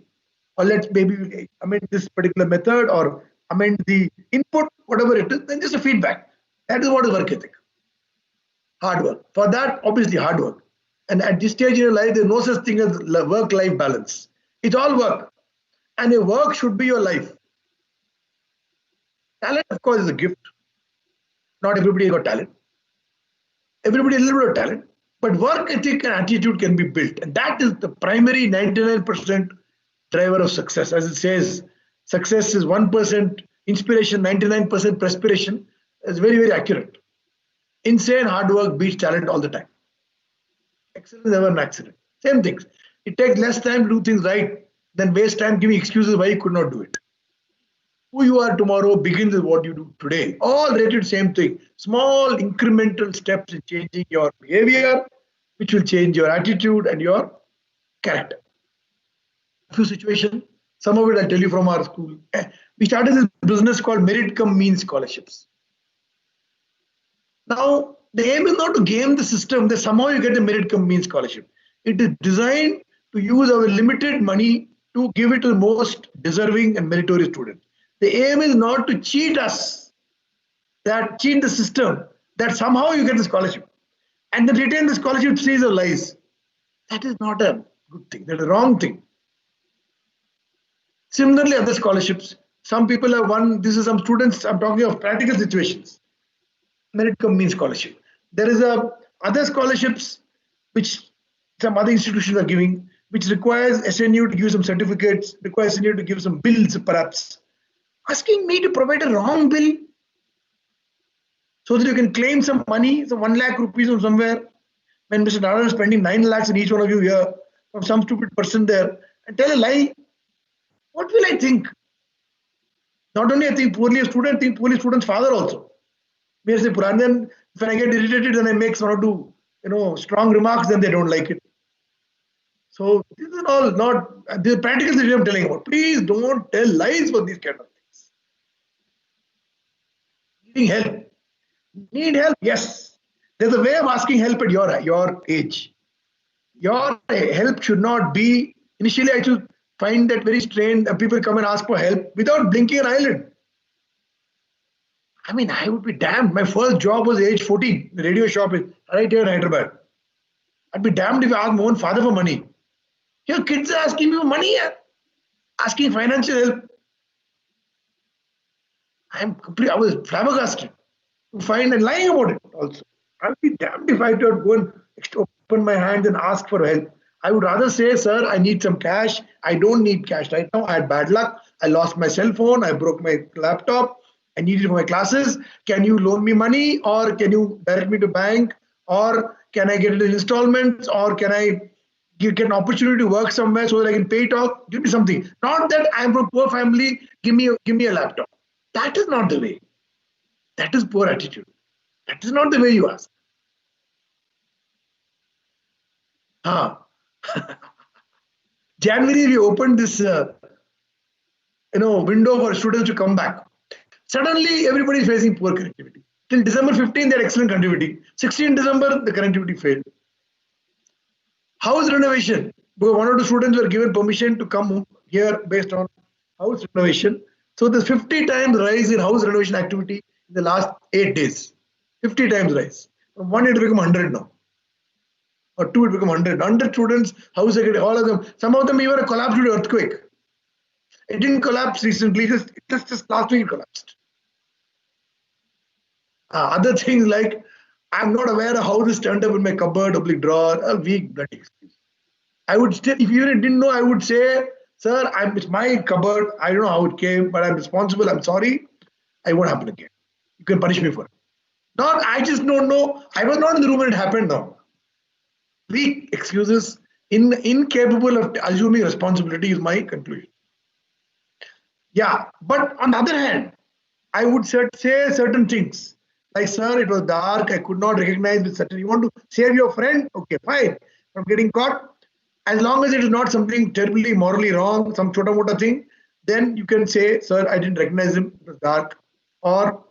Or let's maybe amend this particular method or amend the input, whatever it is, then just a feedback. That is what is work ethic. Hard work. For that, obviously hard work. And at this stage in your life, there's no such thing as work-life balance. It's all work. And your work should be your life. Talent, of course, is a gift. Not everybody has got talent. Everybody has a little bit of talent. But work ethic and attitude can be built. And that is the primary 99% driver of success. As it says, success is 1% inspiration, 99% perspiration. It's very, very accurate. Insane hard work beats talent all the time. Excellence is never an accident. Same things. It takes less time to do things right than waste time giving excuses why you could not do it. Who you are tomorrow begins with what you do today. All related same thing. Small incremental steps in changing your behavior, which will change your attitude and your character. A few situations. Some of it I'll tell you from our school. We started this business called Merit Cum Means Scholarships. Now, the aim is not to game the system that somehow you get a merit cum means scholarship. It is designed to use our limited money to give it to the most deserving and meritorious students. The aim is not to cheat us, that cheat the system, that somehow you get the scholarship. And then retain the scholarship series of lies. That is not a good thing. That is a wrong thing. Similarly, other scholarships. Some people have won. This is some students. I'm talking of practical situations. Merit cum means scholarship. There is other scholarships which some other institutions are giving, which requires SNU to give some certificates, requires SNU to give some bills, perhaps. Asking me to provide a wrong bill so that you can claim some money, some 1 lakh rupees from somewhere, when Mr. Nadar is spending 9 lakhs in each one of you here, from some stupid person there, and tell a lie. What will I think? Not only I think poorly a student, I think poorly student's father also. May say, then when I get irritated, then I make one or two, strong remarks, then they don't like it. So this is all not the practical thing I'm telling about. Please don't tell lies for these kind of things. Needing help. Need help? Yes. There's a way of asking help at your age. Your help should not be, initially I should find that very strange, people come and ask for help without blinking an eyelid. I mean, I would be damned. My first job was age 14, the radio shop is right here in Hyderabad. I'd be damned if I asked my own father for money. Your kids are asking me for money, asking financial help. I was flabbergasted to find and lying about it also. I'd be damned if I had to go and open my hands and ask for help. I would rather say, sir, I need some cash. I don't need cash right now. I had bad luck. I lost my cell phone. I broke my laptop. I need it for my classes. Can you loan me money, or can you direct me to bank, or can I get it in installments, or can I get an opportunity to work somewhere so that I can pay it off? Give me something. Not that I'm from a poor family. Give me a laptop. That is not the way. That is poor attitude. That is not the way you ask. January we opened this window for students to come back. Suddenly everybody is facing poor connectivity. Till December 15 they had excellent connectivity. 16 December the connectivity failed. House renovation. Because one or two students were given permission to come here based on house renovation. So there's 50 times rise in house renovation activity in the last 8 days. 50 times rise. From 1 it become 100 now. Or 2 it become 100. 100 students, house secretary, all of them. Some of them even collapsed due to earthquake. It didn't collapse recently, just last week it collapsed. Other things like, I'm not aware of how this turned up in my cupboard, oblique drawer, a weak bloody excuse. I would still, if you didn't know, I would say, sir, it's my cupboard, I don't know how it came, but I'm responsible, I'm sorry, it won't happen again. You can punish me for it. Not, I just don't know, I was not in the room when it happened now. Weak excuses, incapable of assuming responsibility is my conclusion. Yeah, but on the other hand, I would say certain things. Like, sir, it was dark, I could not recognize with certain. You want to save your friend? Okay, fine. From getting caught, as long as it is not something terribly morally wrong, some chota mota thing, then you can say, sir, I didn't recognize him, it was dark. Or,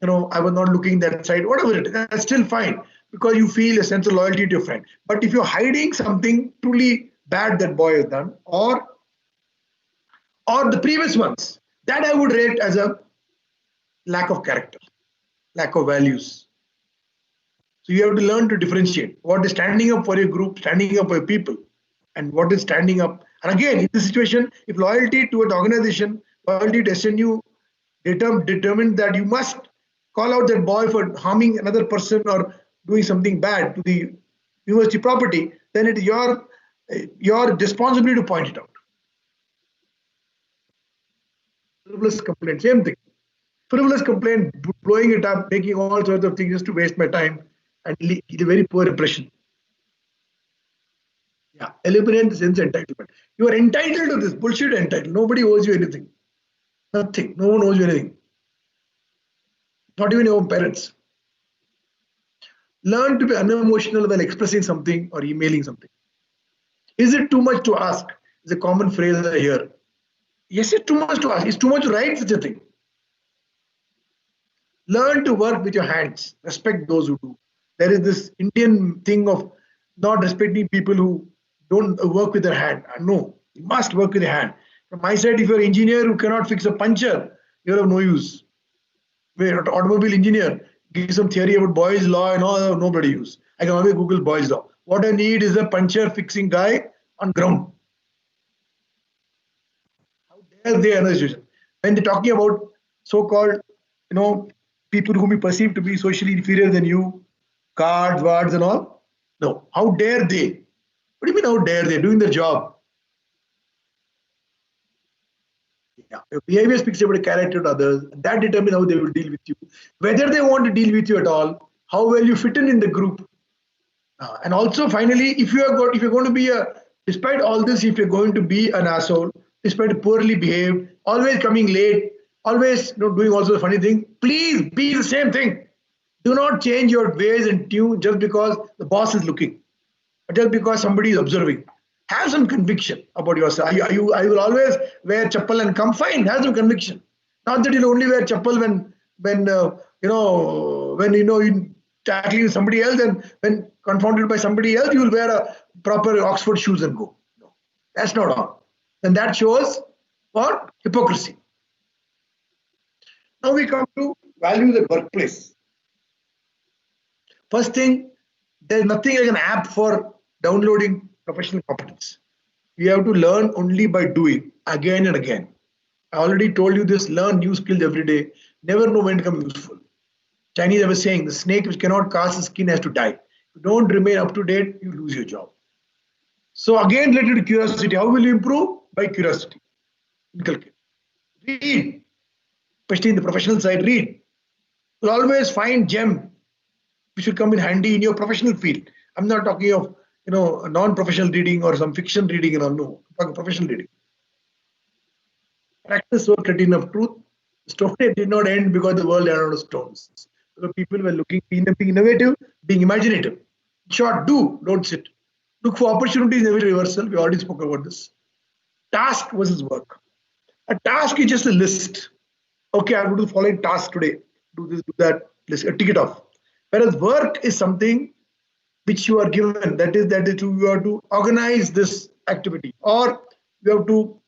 I was not looking that side, whatever it is, that's still fine. Because you feel a sense of loyalty to your friend. But if you're hiding something truly bad that boy has done, or the previous ones, that I would rate as a lack of character, lack of values. So you have to learn to differentiate what is standing up for your group, standing up for your people, and what is standing up. And again, in this situation, if loyalty to an organization, loyalty to SNU determined that you must call out that boy for harming another person or doing something bad to the university property, then it is your responsibility to point it out. Frivolous complaint, same thing. Frivolous complaint, blowing it up, making all sorts of things just to waste my time and leave a very poor impression. Yeah, eliminate the sense of entitlement. You are entitled to this, bullshit entitled. Nobody owes you anything. Nothing. No one owes you anything. Not even your own parents. Learn to be unemotional while expressing something or emailing something. Is it too much to ask? It's a common phrase I hear. Yes, it's too much to ask. It's too much to write such a thing. Learn to work with your hands. Respect those who do. There is this Indian thing of not respecting people who don't work with their hand. No, you must work with your hand. From my side, if you're an engineer who cannot fix a puncture, you're of no use. We're an automobile engineer, give some theory about Boyle's law and all, nobody use. I can always Google Boyle's law. What I need is a puncture fixing guy on ground. How dare they analyze situation? When they're talking about so-called, people whom you perceive to be socially inferior than you, cards, wards, and all. No. How dare they? What do you mean, how dare they? Doing their job. Yeah. Your behavior speaks about a character to others. That determines how they will deal with you. Whether they want to deal with you at all, how well you fit in the group. And also, finally, if you're going to be despite all this, if you're going to be an asshole, despite poorly behaved, always coming late, always doing also the funny thing, please be the same thing. Do not change your ways and tune just because the boss is looking, or just because somebody is observing. Have some conviction about yourself. I will always wear chappal and come. Fine, have some conviction. Not that you'll only wear chappal when you're tackling somebody else, and when confronted by somebody else, you will wear a proper Oxford shoes and go. No, that's not all. Then that shows what? Hypocrisy. Now we come to values at workplace. First thing, there's nothing like an app for downloading professional competence. You have to learn only by doing again and again. I already told you this, learn new skills every day. Never know when to become useful. Chinese are saying the snake which cannot cast its skin has to die. If you don't remain up to date, you lose your job. So again, related to curiosity, how will you improve? By curiosity. Read. Especially in the professional side, read. You'll always find gem which will come in handy in your professional field. I'm not talking of non-professional reading or some fiction reading and all. No, I'm talking professional reading. Practice work retina of truth. The story did not end because the world ran out of stones. So people were looking, being innovative, being imaginative. In short, don't sit. Look for opportunities in every reversal. We already spoke about this. Task versus work. A task is just a list. Okay, I'm going to do the following task today. Do this, do that. Let's tick it off. Whereas work is something which you are given. That is you have to organize this activity, or you have to,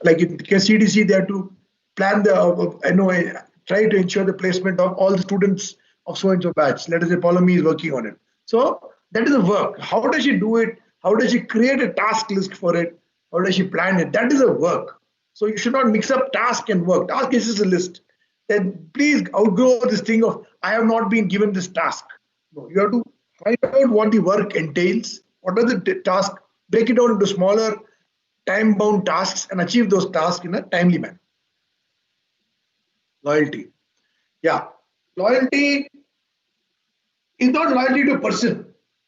like in CDC, they have to plan try to ensure the placement of all the students of so and so batch. Let us say Paulomi is working on it. So that is the work. How does she do it? How does she create a task list for it? How does she plan it? That is a work. So you should not mix up task and work. Task is just a list. Then please outgrow this thing of I have not been given this task. No, you have to find out what the work entails. What are the tasks? Break it down into smaller time-bound tasks and achieve those tasks in a timely manner. Loyalty. Yeah. Loyalty is not loyalty to a person.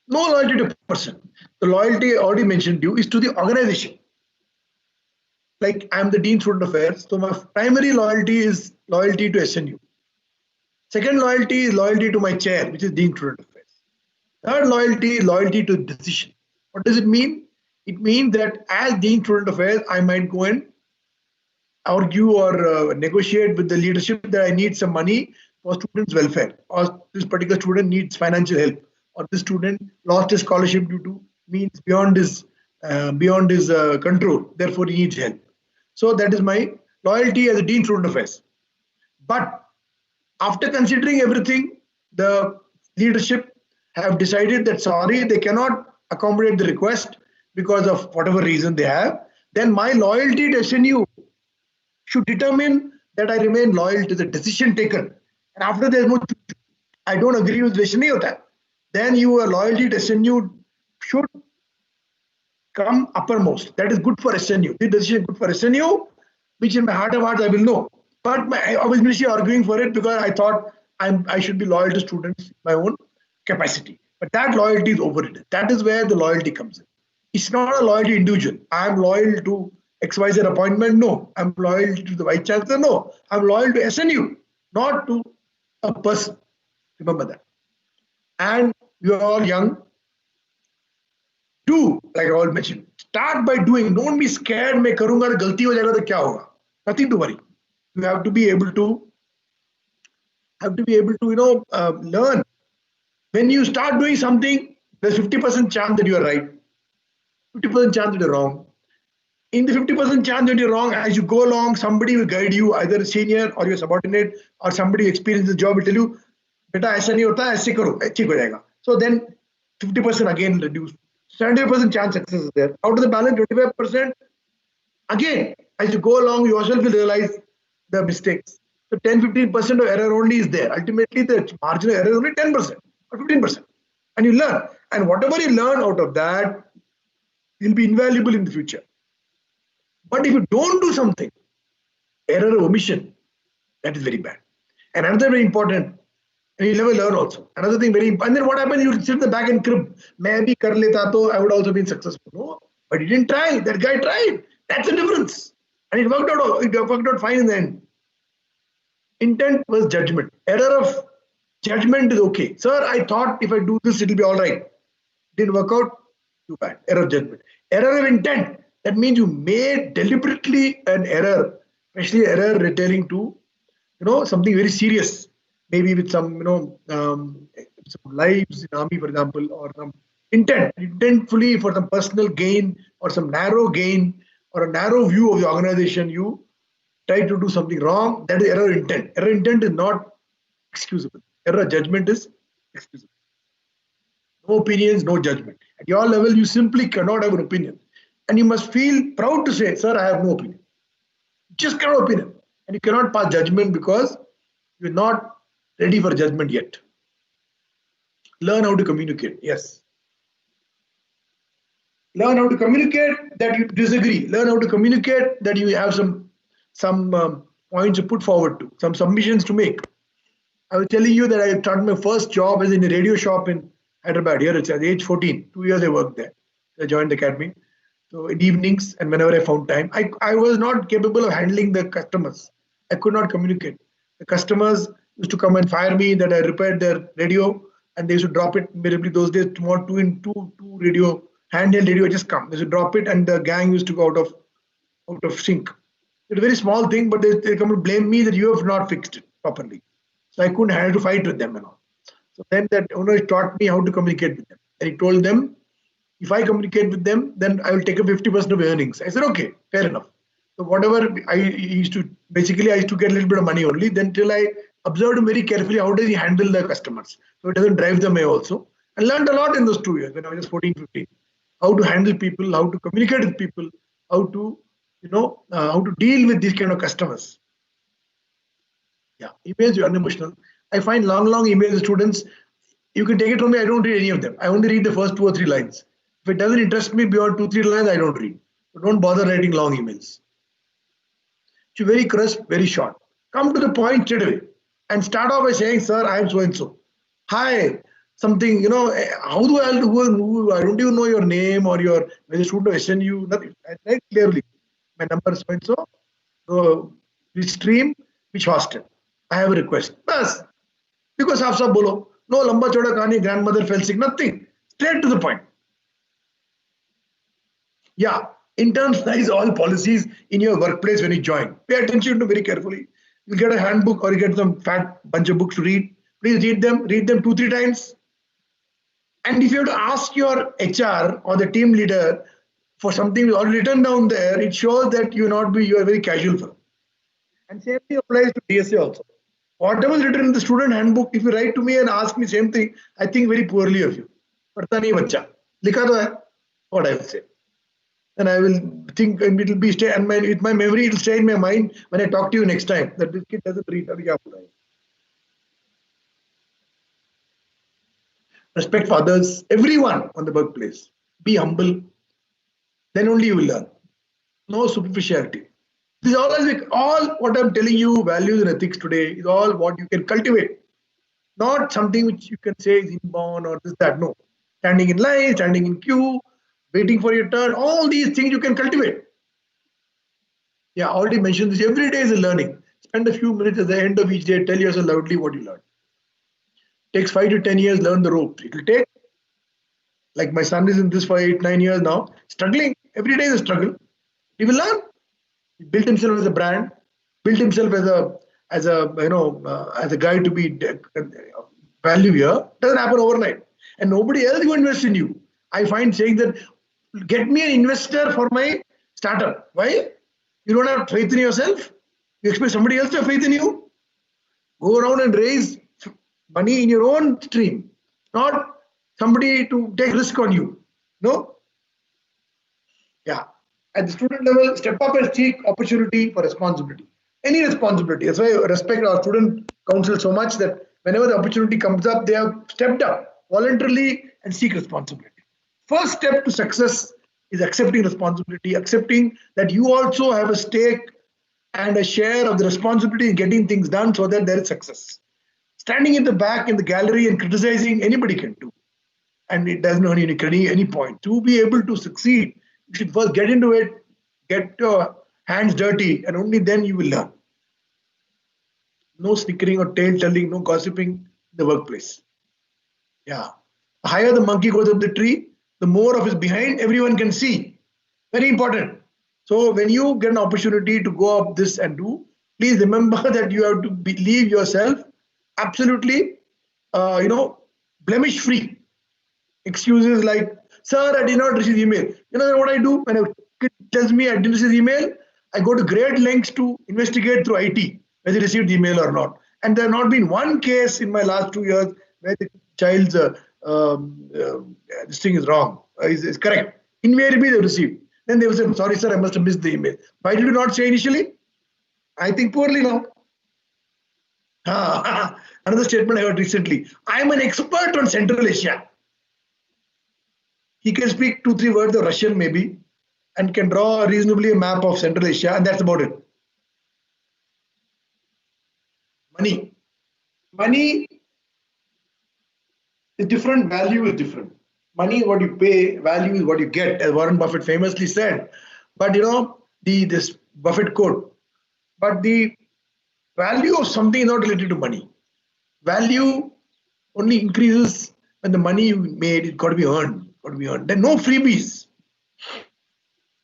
No loyalty to a person. The loyalty I already mentioned to you is to the organization. Like I'm the Dean Student Affairs. So my primary loyalty is loyalty to SNU. Second loyalty is loyalty to my chair, which is Dean Student Affairs. Third loyalty is loyalty to decision. What does it mean? It means that as Dean Student Affairs, I might go and argue or negotiate with the leadership that I need some money for students' welfare, or this particular student needs financial help, or this student lost his scholarship due to means beyond his control. Therefore, he needs help. So that is my loyalty as a Dean Student Affairs. But after considering everything, the leadership have decided that sorry, they cannot accommodate the request because of whatever reason they have. Then my loyalty to SNU should determine that I remain loyal to the decision taken. And after there's no, I don't agree with decision, then your loyalty to SNU should come uppermost. That is good for SNU. The decision is good for SNU, which in my heart of hearts I will know. But I was initially arguing for it because I thought I should be loyal to students, my own capacity. But that loyalty is overrated. That is where the loyalty comes in. It's not a loyalty individual. I'm loyal to XYZ appointment. No. I'm loyal to the Vice Chancellor. No. I'm loyal to SNU, not to a person. Remember that. And you are all young. Do, like I already mentioned, start by doing. Don't be scared. मैं करूँगा तो गलती हो जाएगा तो क्या होगा? Nothing to worry. You have to be able to learn. When you start doing something, there's 50% chance that you are right, 50% chance that you're wrong. In the 50% chance that you're wrong, as you go along, somebody will guide you, either a senior or your subordinate or somebody who experienced the job will tell you, beta aisa nahi hota, aise karo, ठीक हो जाएगा. So then 50% again reduced. 70% chance success is there. Out of the balance, 25%, again, as you go along, you yourself will realize the mistakes. So 10-15% of error only is there. Ultimately, the margin of error is only 10% or 15%. And you learn. And whatever you learn out of that will be invaluable in the future. But if you don't do something, error or omission, that is very bad. And another very important, and you'll never learn also. Another thing very important. And then what happens? You sit in the back and crib. Main bhi kar leta to I would also been successful. No, but he didn't try. That guy tried. That's the difference. And it worked out. It worked out fine in the end. Intent was judgment. Error of judgment is okay. Sir, I thought if I do this, it'll be all right. Didn't work out. Too bad. Error of judgment. Error of intent. That means you made deliberately an error, especially error relating to, something very serious, maybe with some, some lives in army, for example, or some intentfully for some personal gain or some narrow gain or a narrow view of the organization, you try to do something wrong. That is error intent. Error intent is not excusable. Error judgment is excusable. No opinions, no judgment. At your level, you simply cannot have an opinion. And you must feel proud to say, sir, I have no opinion. Just cannot opinion. And you cannot pass judgment because you're not ready for judgment yet. Learn how to communicate. Yes. Learn how to communicate that you disagree. Learn how to communicate that you have some points to put forward to, some submissions to make. I was telling you that I started my first job as in a radio shop in Hyderabad. Here it's at age 14. 2 years I worked there. I joined the academy. So in evenings and whenever I found time, I was not capable of handling the customers. I could not communicate. The customers used to come and fire me that I repaired their radio and they used to drop it. Invariably those days, tomorrow two radio, handheld radio just come. They used to drop it and the gang used to go out of sync. It's a very small thing, but they come and blame me that you have not fixed it properly. So I couldn't handle to fight with them and all. So then that owner taught me how to communicate with them. And he told them, if I communicate with them, then I will take a 50% of earnings. I said, okay, fair enough. So whatever I used to get a little bit of money only. Then till I observed him very carefully, how does he handle the customers? So it doesn't drive them away also. I learned a lot in those 2 years when I was just 14, 15. How to handle people, how to communicate with people, how to, how to deal with these kind of customers. Yeah, emails are unemotional. I find long emails to students. You can take it from me, I don't read any of them. I only read the first 2 or 3 lines. If it doesn't interest me beyond 2-3 lines, I don't read. So don't bother writing long emails. It's very crisp, very short. Come to the point straight away and start off by saying, sir, I am so and so. Hi, something, how do I don't even know your name or your student of SNU, nothing. I write clearly. My number is so and so. So, which stream, which hostel. I have a request. Bas. Because aap sab bolo. No lamba choda kahani, grandmother fell sick, nothing. Straight to the point. Yeah, internalize all policies in your workplace when you join. Pay attention to very carefully. You get a handbook or you get some fat bunch of books to read. Please read them 2-3 times. And if you have to ask your HR or the team leader for something already written down there, it shows that you are very casual for them. And same thing applies to DSA also. Whatever is written in the student handbook, if you write to me and ask me same thing, I think very poorly of you. Padhta nahi bachcha. Likha to hai, what I will say. And I will think, and it will be stay, and with my memory, it will stay in my mind when I talk to you next time that this kid doesn't read. Respect for others, everyone on the workplace. Be humble. Then only you will learn. No superficiality. This is all what I'm telling you, values and ethics today, is all what you can cultivate. Not something which you can say is inborn or this, that. No. Standing in line, standing in queue, waiting for your turn, all these things you can cultivate. Yeah, I already mentioned this. Every day is a learning. Spend a few minutes at the end of each day, tell yourself loudly what you learned. Takes 5 to 10 years, learn the ropes. It will take, like my son is in this for 8-9 years now, struggling. Every day is a struggle. He will learn. He built himself as a brand. built himself as a guy to be value here. Doesn't happen overnight, and nobody else will invest in you. I find saying that, get me an investor for my startup. Why? You don't have faith in yourself. You expect somebody else to have faith in you. Go around and raise money in your own stream, not somebody to take risk on you. No? Yeah. At the student level, step up and seek opportunity for responsibility. Any responsibility. That's why I respect our student council so much that whenever the opportunity comes up, they have stepped up voluntarily and seek responsibility. First step to success is accepting responsibility, accepting that you also have a stake and a share of the responsibility in getting things done so that there is success. Standing in the back in the gallery and criticizing, anybody can do. And it doesn't earn any point. To be able to succeed, you should first get into it, get your hands dirty, and only then you will learn. No snickering or tale telling, no gossiping in the workplace. Yeah. The higher the monkey goes up the tree, the more of his behind everyone can see. Very important. So when you get an opportunity to go up this and do, please remember that you have to believe yourself absolutely, blemish free. Excuses like, sir, I did not receive email. You know what I do? When a kid tells me I didn't receive email, I go to great lengths to investigate through IT whether he received the email or not. And there have not been one case in my last 2 years where the child's this thing is wrong, is correct. Invariably they received. Then they will say, sorry sir, I must have missed the email. Why did you not say initially? I think poorly now. Another statement I heard recently. I am an expert on Central Asia. He can speak 2-3 words of Russian maybe and can draw reasonably a map of Central Asia, and that's about it. Money. Money is different, value is different. Money is what you pay, value is what you get, as Warren Buffett famously said. But this Buffett quote, but the value of something is not related to money. Value only increases when the money you made, it's got to be earned. There are no freebies.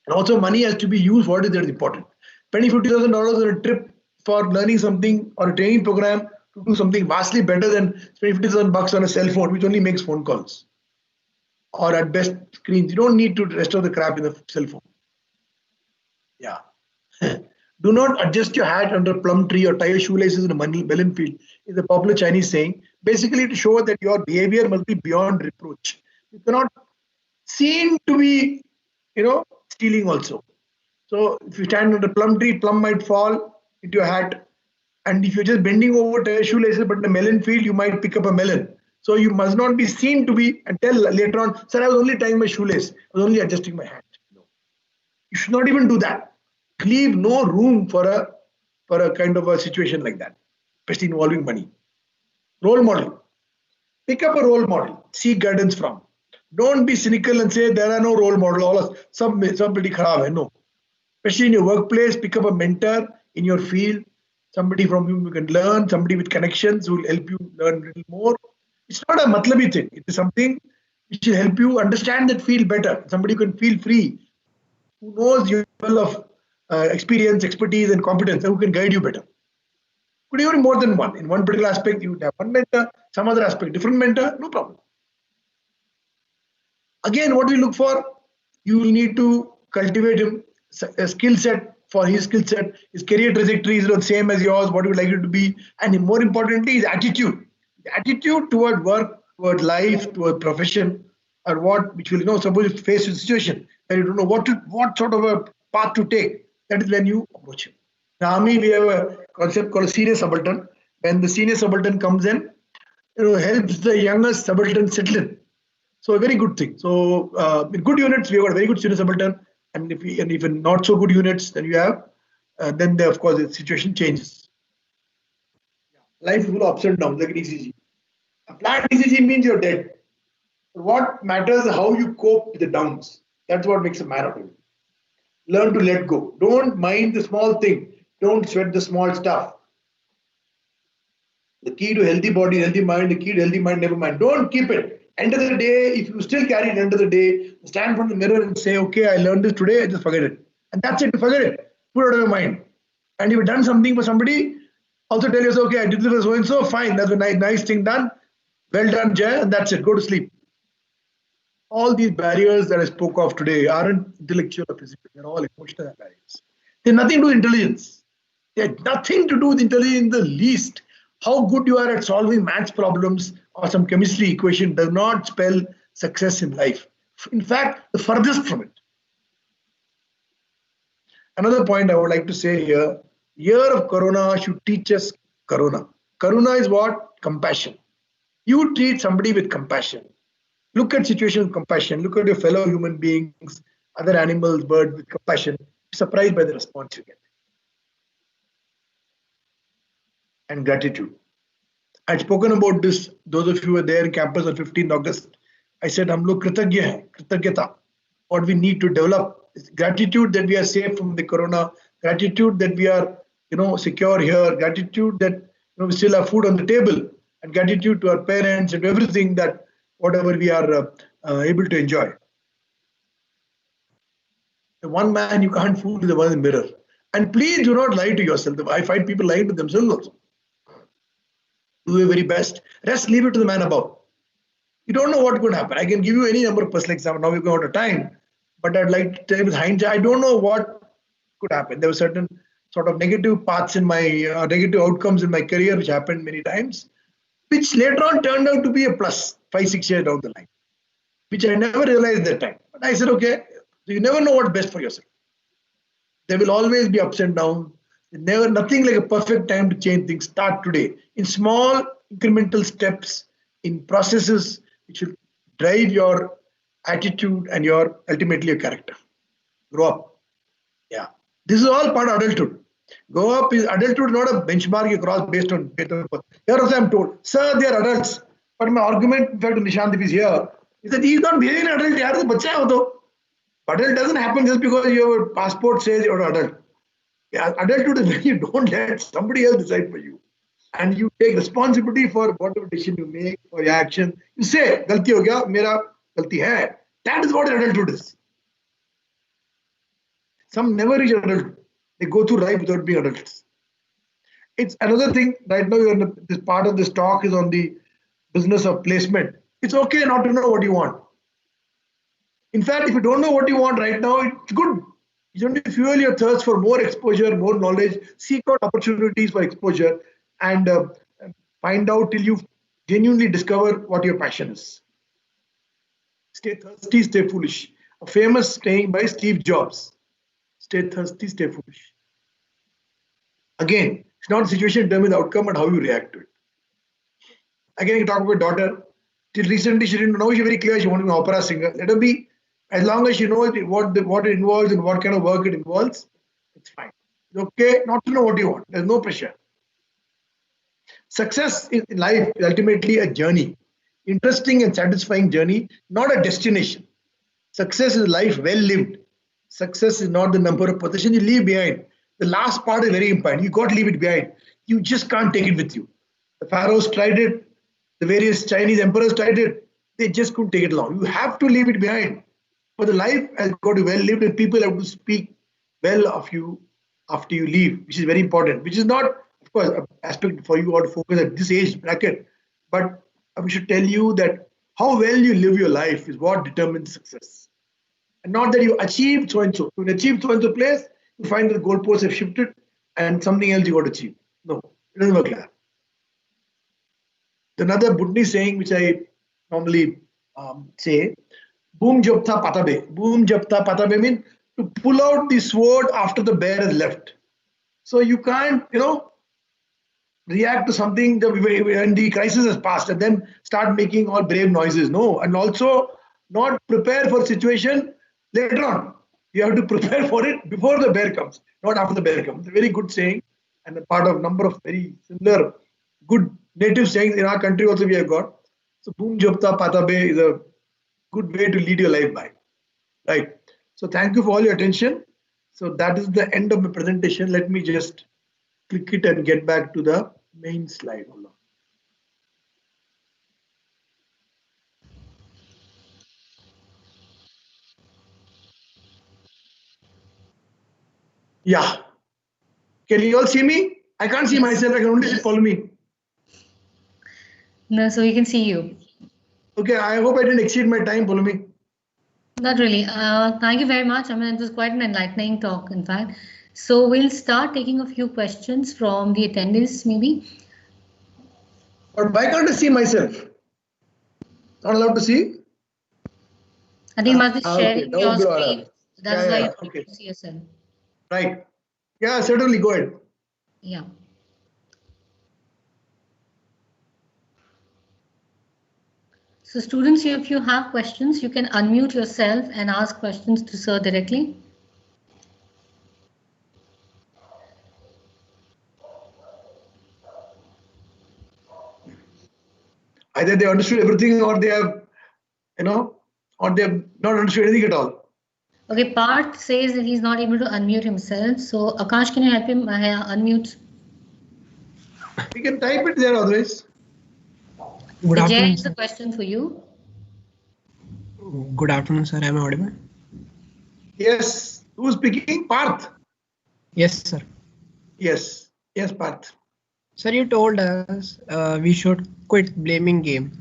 And also money has to be used what is that important. Spending $50,000 on a trip for learning something or a training program to do something vastly better than spending $50,000 on a cell phone, which only makes phone calls. Or at best screens. You don't need to rest of the crap in the cell phone. Yeah. Do not adjust your hat under a plum tree or tie your shoelaces in a melon field is a popular Chinese saying, basically to show that your behavior must be beyond reproach. You cannot seem to be, stealing also. So if you stand under a plum tree, plum might fall into your hat. And if you're just bending over to your shoelaces, but in a melon field, you might pick up a melon. So you must not be seen to be and tell later on, sir, I was only tying my shoelace. I was only adjusting my hat. No. You should not even do that. Leave no room for a kind of a situation like that, especially involving money. Role model. Pick up a role model. Seek guidance from. Don't be cynical and say there are no role models. All somebody kharab hai. No. Especially in your workplace, pick up a mentor in your field, somebody from whom you can learn, somebody with connections who will help you learn a little more. It's not a matlabi thing. It is something which will help you understand that field better. Somebody who can feel free, who knows your level of experience, expertise, and competence, and who can guide you better. Could even be more than one. In one particular aspect, you would have one mentor, some other aspect, different mentor, no problem. Again, what we look for, you will need to cultivate him, a skill set for his skill set, his career trajectory is the same as yours, what you would like it to be, and more importantly, his attitude. The attitude toward work, toward life, toward profession, or which will, suppose you face a situation and you don't know what sort of a path to take. That is when you approach him. In the army, we have a concept called a senior subaltern. When the senior subaltern comes in, helps the youngest subaltern settle in. So a very good thing. So in good units, we have got a very good senior subaltern, and if in not so good units, then you have, then of course the situation changes. Life is full of ups and downs, like an ECG. A flat ECG means you're dead. What matters is how you cope with the downs. That's what makes a man of you. Learn to let go. Don't mind the small thing. Don't sweat the small stuff. The key to healthy body, healthy mind, the key to healthy mind, never mind. Don't keep it. End of the day, if you still carry it end of the day, stand in front of the mirror and say, okay, I learned this today, just forget it. And that's it, forget it. Put it out of your mind. And if you've done something for somebody, also tell yourself, okay, I did this for so and so, fine, that's a nice thing done. Well done, Jay, and that's it. Go to sleep. All these barriers that I spoke of today aren't intellectual or physical, they're all emotional barriers. They have nothing to do with intelligence. They have nothing to do with intelligence in the least. How good you are at solving maths problems or some chemistry equation does not spell success in life. In fact, the furthest from it. Another point I would like to say here, year of Corona should teach us Karuna. Karuna is what? Compassion. You treat somebody with compassion. Look at situations with compassion. Look at your fellow human beings, other animals, birds with compassion. Be surprised by the response you get. And gratitude. I'd spoken about this. Those of you who were there in campus on 15th August. I said, "Hum log kritagya hai, kritagyata." What we need to develop is gratitude that we are safe from the corona, gratitude that we are, secure here, gratitude that we still have food on the table, and gratitude to our parents and everything that whatever we are able to enjoy. The one man you can't fool is the one in the mirror. And please do not lie to yourself. I find people lying to themselves also. Do your very best. Rest, leave it to the man above. You don't know what could happen. I can give you any number of personal examples. Now we're going out of time. But I'd like to tell you with hindsight, I don't know what could happen. There were certain sort of negative paths in my, negative outcomes in my career, which happened many times, which later on turned out to be a plus 5-6 years down the line, which I never realized at that time. But I said, okay, so you never know what's best for yourself. There will always be ups and downs. Never, nothing like a perfect time to change things. Start today in small incremental steps, in processes which will drive your attitude and your ultimately your character. Grow up. Yeah, this is all part of adulthood. Grow up is adulthood, not a benchmark you cross based on birth. Here also I'm told, sir, they are adults. But my argument, in fact, Nishant is here, is that he is not behaving an adult. Yaar, bacha hai wo to. Adult doesn't happen just because your passport says you're an adult. Yeah, adulthood is when you don't let somebody else decide for you. And you take responsibility for whatever decision you make, for your action. You say, galti ho gaya, mera galti hai. That is what adulthood is. Some never reach adulthood. They go through life without being adults. It's another thing. Right now, this part of this talk is on the business of placement. It's okay not to know what you want. In fact, if you don't know what you want right now, it's good. You don't fuel your thirst for more exposure, more knowledge, seek out opportunities for exposure, and find out till you genuinely discover what your passion is. Stay thirsty, stay foolish. A famous saying by Steve Jobs. Stay thirsty, stay foolish. Again, it's not the situation determines the outcome, but how you react to it. Again, you talk about daughter. Till recently, she didn't know. She's very clear she wanted to be an opera singer. Let her be. As long as she knows what it involves and what kind of work it involves, it's fine. It's okay not to know what you want. There's no pressure. Success in life is ultimately a journey. Interesting and satisfying journey, not a destination. Success is life well lived. Success is not the number of possessions you leave behind. The last part is very important. You got to leave it behind. You just can't take it with you. The pharaohs tried it. The various Chinese emperors tried it. They just couldn't take it along. You have to leave it behind. For the life has got to be well lived, and people have to speak well of you after you leave, which is very important. Which is not, of course, an aspect for you all to focus at this age bracket. But I should tell you that how well you live your life is what determines success. And not that you achieved so and so. You achieved so and so place, you find that the goalposts have shifted and something else you got to achieve. No, it doesn't work like that. Another Buddhist saying, which I normally say, boom jabta patabe. Boom jabta patabe means to pull out the sword after the bear has left. So you can't, react to something when the crisis has passed and then start making all brave noises. No, and also not prepare for situation later on. You have to prepare for it before the bear comes, not after the bear comes. It's a very good saying and a part of number of very similar good native sayings in our country also we have got. So boom jabta patabe is a good way to lead your life by. Right. So thank you for all your attention. So that is the end of my presentation. Let me just click it and get back to the main slide. Hold on. Yeah. Can you all see me? I can't see myself. I can only follow me. No, so we can see you. Okay, I hope I didn't exceed my time, follow me. Not really. Thank you very much. I mean, it was quite an enlightening talk, in fact. So we'll start taking a few questions from the attendees, maybe. But why can't I see myself? Not allowed to see? I think you must be sharing okay. your That would be all screen. right. That's why you Okay. can't see yourself. Right. Yeah, certainly. Go ahead. Yeah. So students, if you have questions, you can unmute yourself and ask questions to sir directly. Either they understood everything or they have, or they have not understood anything at all. Okay, Parth says that he's not able to unmute himself. So Akash, can you help him unmute? We can type it there otherwise. Good afternoon, Jay, sir. a question for you. Good afternoon, sir. Am I audible? Yes. Who's speaking? Parth. Yes, sir. Yes. Yes, Parth. Sir, you told us we should quit blaming game,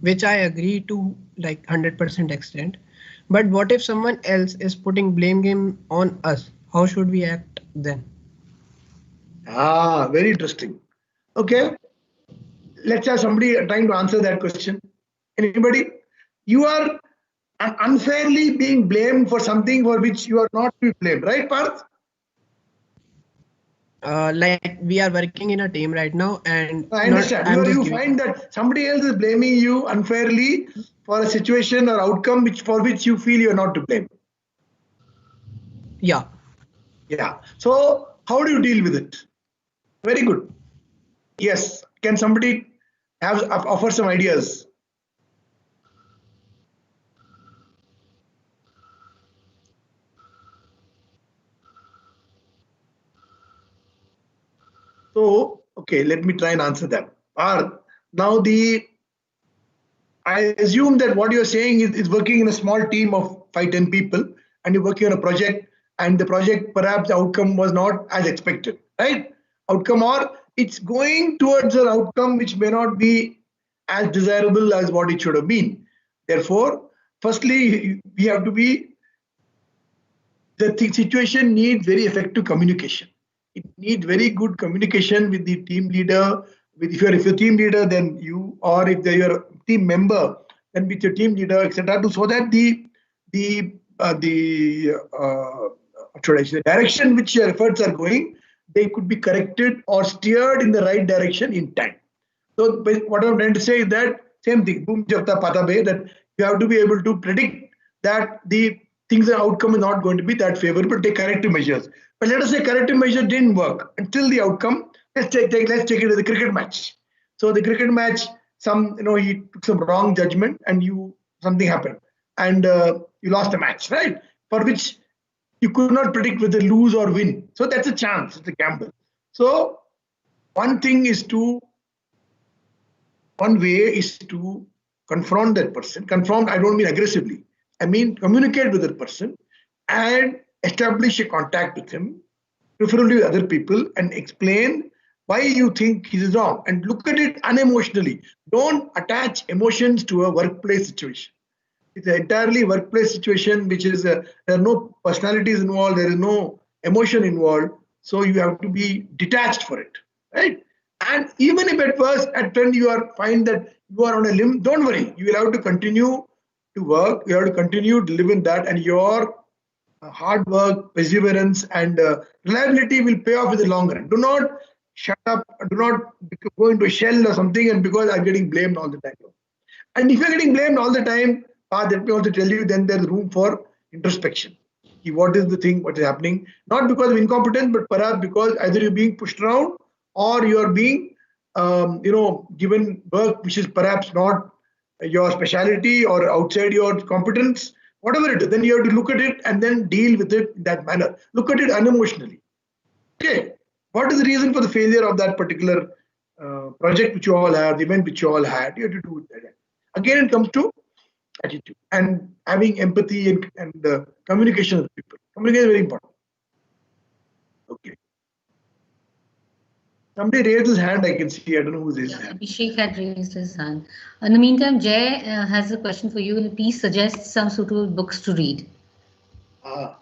which I agree to like 100% extent. But what if someone else is putting blame game on us? How should we act then? Very interesting. Okay. Let's have somebody trying to answer that question. Anybody? You are unfairly being blamed for something for which you are not to be blamed, right, Parth? Like we are working in a team right now, and I understand. You find that somebody else is blaming you unfairly for a situation or outcome for which you feel you're not to blame. Yeah. Yeah. So how do you deal with it? Very good. Yes. Can somebody offer some ideas? So, okay, let me try and answer that. Now I assume that what you're saying is working in a small team of 5-10 people, and you're working on a project, and the project perhaps the outcome was not as expected, right? Outcome, or it's going towards an outcome which may not be as desirable as what it should have been. Therefore, firstly, we have to be, the situation needs very effective communication. It needs very good communication with the team leader. If you're team leader, then you, or if they're your team member, then with your team leader, etc. So that the direction which your efforts are going, they could be corrected or steered in the right direction in time. So what I'm trying to say is that same thing, boom jabta pata be, that you have to be able to predict that the things and outcome is not going to be that favorable, take corrective measures. But let us say corrective measure didn't work until the outcome. Let's take it to the cricket match. So the cricket match, he took some wrong judgment and something happened, and you lost the match, right? For which you could not predict whether lose or win. So that's a chance, it's a gamble. So one way is to confront that person. Confront, I don't mean aggressively. I mean communicate with that person and establish a contact with him, preferably with other people, and explain why you think he is wrong, and look at it unemotionally. Don't attach emotions to a workplace situation. It's an entirely workplace situation, which is there are no personalities involved, there is no emotion involved. So you have to be detached for it, right? And even if at first, when you find that you are on a limb, don't worry. You will have to continue to work. You have to continue to live in that, and your hard work, perseverance, and reliability will pay off in the long run. Do not shut up. Do not go into a shell or something, and because I'm getting blamed all the time. And if you're getting blamed all the time, let me also tell you, then there's room for introspection. What is the thing, what is happening? Not because of incompetence, but perhaps because either you're being pushed around or you're being, given work which is perhaps not your speciality or outside your competence, whatever it is. Then you have to look at it and then deal with it in that manner. Look at it unemotionally. Okay, what is the reason for the failure of that particular project which you all have, the event which you all had? You have to do it that. Again, it comes to attitude and having empathy and communication with people. Communication is very important. Okay. Somebody raised his hand, I can see. I don't know who's this. Yeah, Abhishek had raised his hand. In the meantime, Jay has a question for you. Please suggest some suitable books to read. Ah.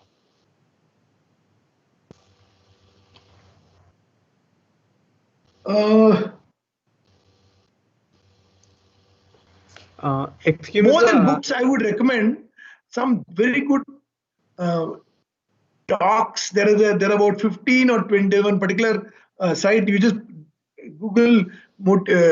Excuse me, More than sir. books, I would recommend some very good uh, talks. There are about 15 or 20 on particular site. You just Google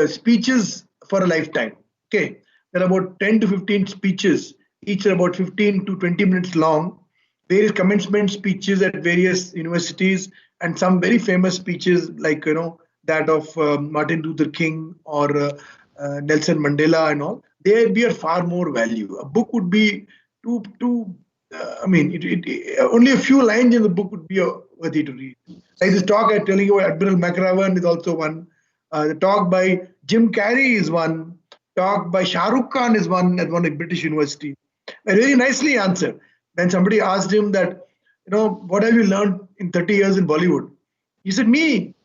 speeches for a lifetime. Okay, there are about 10 to 15 speeches. Each are about 15 to 20 minutes long. Various commencement speeches at various universities, and some very famous speeches like that of Martin Luther King or Nelson Mandela and all. They be far more value. A book would be too I mean, only a few lines in the book would be worthy to read. Like this talk I'm telling you, Admiral McRaven is also one. The talk by Jim Carrey is one. Talk by Shah Rukh Khan is one at one British university. And very nicely answered. When somebody asked him that, what have you learned in 30 years in Bollywood? He said, me,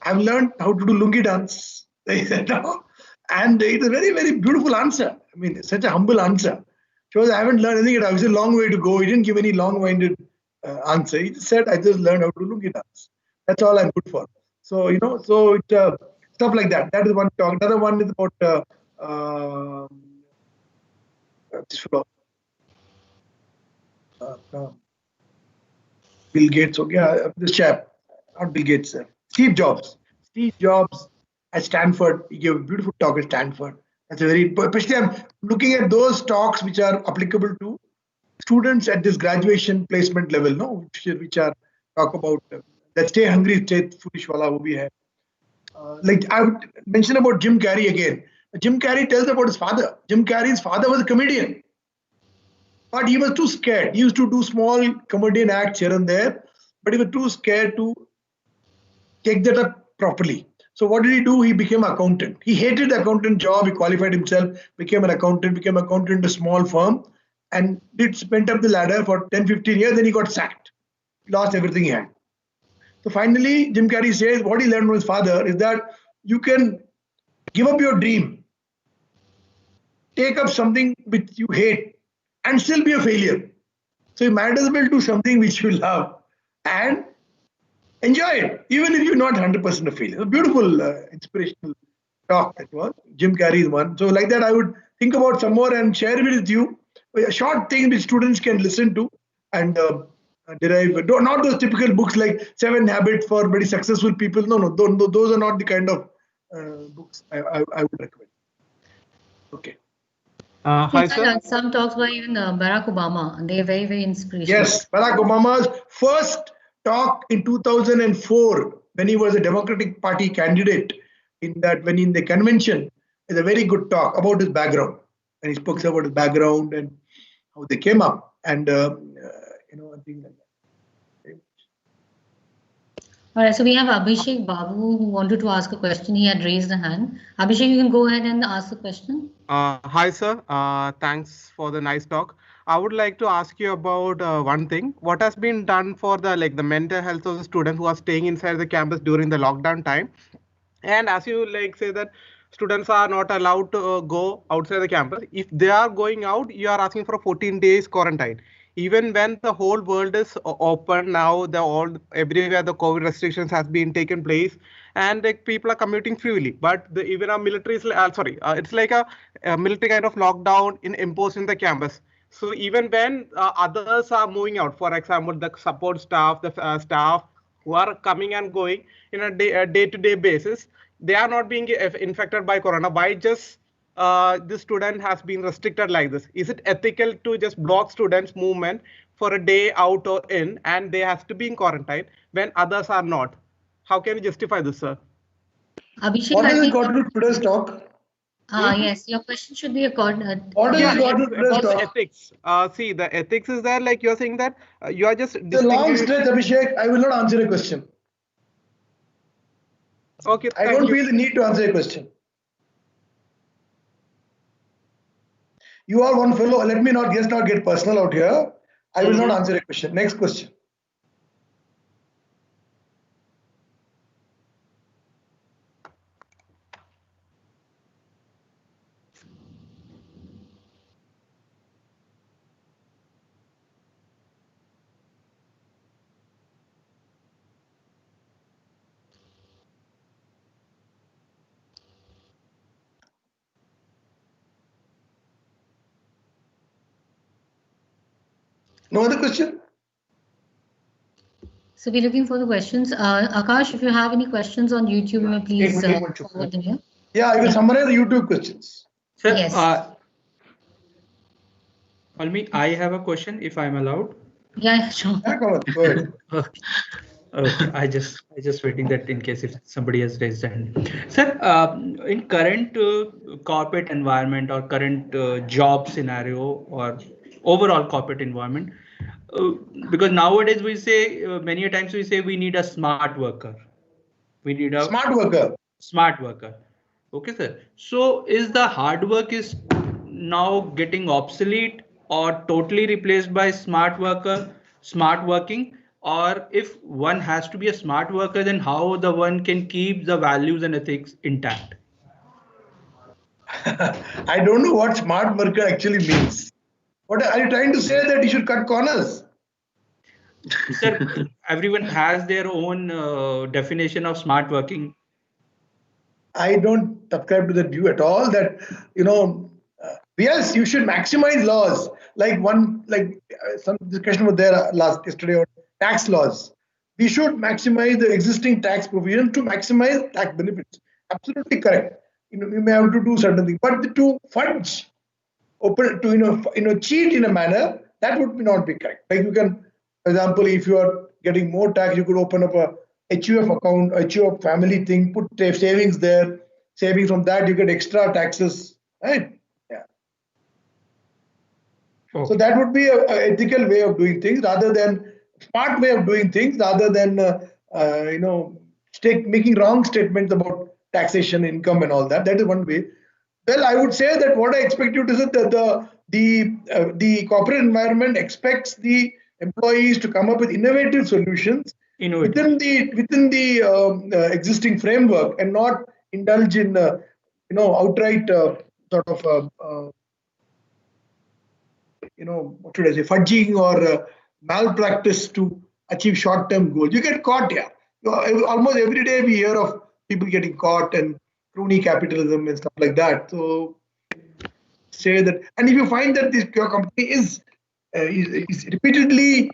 I've learned how to do lungi dance. He said, no. And it's a very, very beautiful answer. I mean, such a humble answer. Shows I haven't learned anything. It was a long way to go. He didn't give any long-winded answer. He just said, I just learned how to do lungi dance. That's all I'm good for. So, stuff like that. That is one talk. Another one is about this fellow, Bill Gates. Okay, this chap, not Bill Gates, Steve Jobs. Steve Jobs at Stanford. He gave a beautiful talk at Stanford. That's a very, especially I'm looking at those talks which are applicable to students at this graduation placement level, no, which are talk about that stay hungry, stay foolish wala wo bhi hai. Like I would mention about Jim Carrey again. Jim Carrey tells about his father. Jim Carrey's father was a comedian, but he was too scared. He used to do small comedian acts here and there, but he was too scared to take that up properly. So what did he do? He became an accountant. He hated the accountant job. He qualified himself, became an accountant, in a small firm, and went up the ladder for 10, 15 years. Then he got sacked. Lost everything he had. So finally, Jim Carrey says what he learned from his father is that you can give up your dream, take up something which you hate, and still be a failure. So you might as well do something which you love and enjoy it, even if you're not 100% a failure. A beautiful, inspirational talk that was. Jim Carrey is one. So like that, I would think about some more and share it with you. A short thing which students can listen to and derive. Not those typical books like 7 Habits for Very Successful People. No, those are not the kind of books I would recommend. Okay. Hi, sir. Some talks by even Barack Obama. They are very, very inspirational. Yes, Barack Obama's first talk in 2004 when he was a Democratic Party candidate in the convention is a very good talk about his background. And he spoke about his background and how they came up and things like that. All right, so we have Abhishek Babu who wanted to ask a question. He had raised a hand. Abhishek, you can go ahead and ask the question. Hi, sir. Thanks for the nice talk. I would like to ask you about one thing. What has been done for the mental health of the students who are staying inside the campus during the lockdown time? And as you say that students are not allowed to go outside the campus. If they are going out, you are asking for a 14 days quarantine. Even when the whole world is open now, everywhere the COVID restrictions has been taken place, and people are commuting freely. But even our military is it's like a military kind of lockdown imposed in the campus. So even when others are moving out, for example, the support staff, the staff who are coming and going in a day-to-day basis, they are not being infected by corona. Why just the student has been restricted like this? Is it ethical to just block students' movement for a day out or in, and they have to be in quarantine when others are not? How can you justify this, sir? Abhishek, what has it got to do with today's talk? Yes, your question should be what has it got to do with today's talk? Ethics. See, the ethics is there, like you're saying that you are just. It's a long stretch, Abhishek. I will not answer a question. Okay, I don't feel the need to answer a question. You are one fellow. Let me not get personal out here. I will not answer a question. Next question. No other question? So we're looking for the questions. Akash, if you have any questions on YouTube, you may please forward them here. Yeah, I will summarize the YouTube questions. Sir, Yes. Palmi, I have a question if I'm allowed. Yeah, sure. Yeah, come on, go ahead. Okay, I just waiting that in case if somebody has raised a hand. Sir, in current corporate environment or current job scenario or overall corporate environment, because nowadays we say many times we say we need a smart worker. We need a smart worker. Smart worker. Okay, sir. So is the hard work is now getting obsolete or totally replaced by smart working? Or if one has to be a smart worker, then how the one can keep the values and ethics intact? I don't know what smart worker actually means. What are you trying to say, that you should cut corners? Sir, everyone has their own definition of smart working. I don't subscribe to that view at all. That yes, you should maximize laws. Some discussion was there yesterday on tax laws. We should maximize the existing tax provision to maximize tax benefits. Absolutely correct. We may have to do certain things, but to fudge, open to cheat in a manner, that would not be correct. Like you can, for example, if you are getting more tax, you could open up a HUF account, HUF family thing, put savings there. Savings from that, you get extra taxes, right? Yeah. Okay. So that would be an ethical way of doing things, rather than smart way of doing things, rather than making wrong statements about taxation, income, and all that. That is one way. Well, I would say that what I expect you to say that the corporate environment expects the employees to come up with innovative solutions within the existing framework, and not indulge in outright what should I say, fudging or malpractice to achieve short-term goals. You get caught here. Almost every day we hear of people getting caught and crony capitalism and stuff like that. So say that, and if you find that your company is repeatedly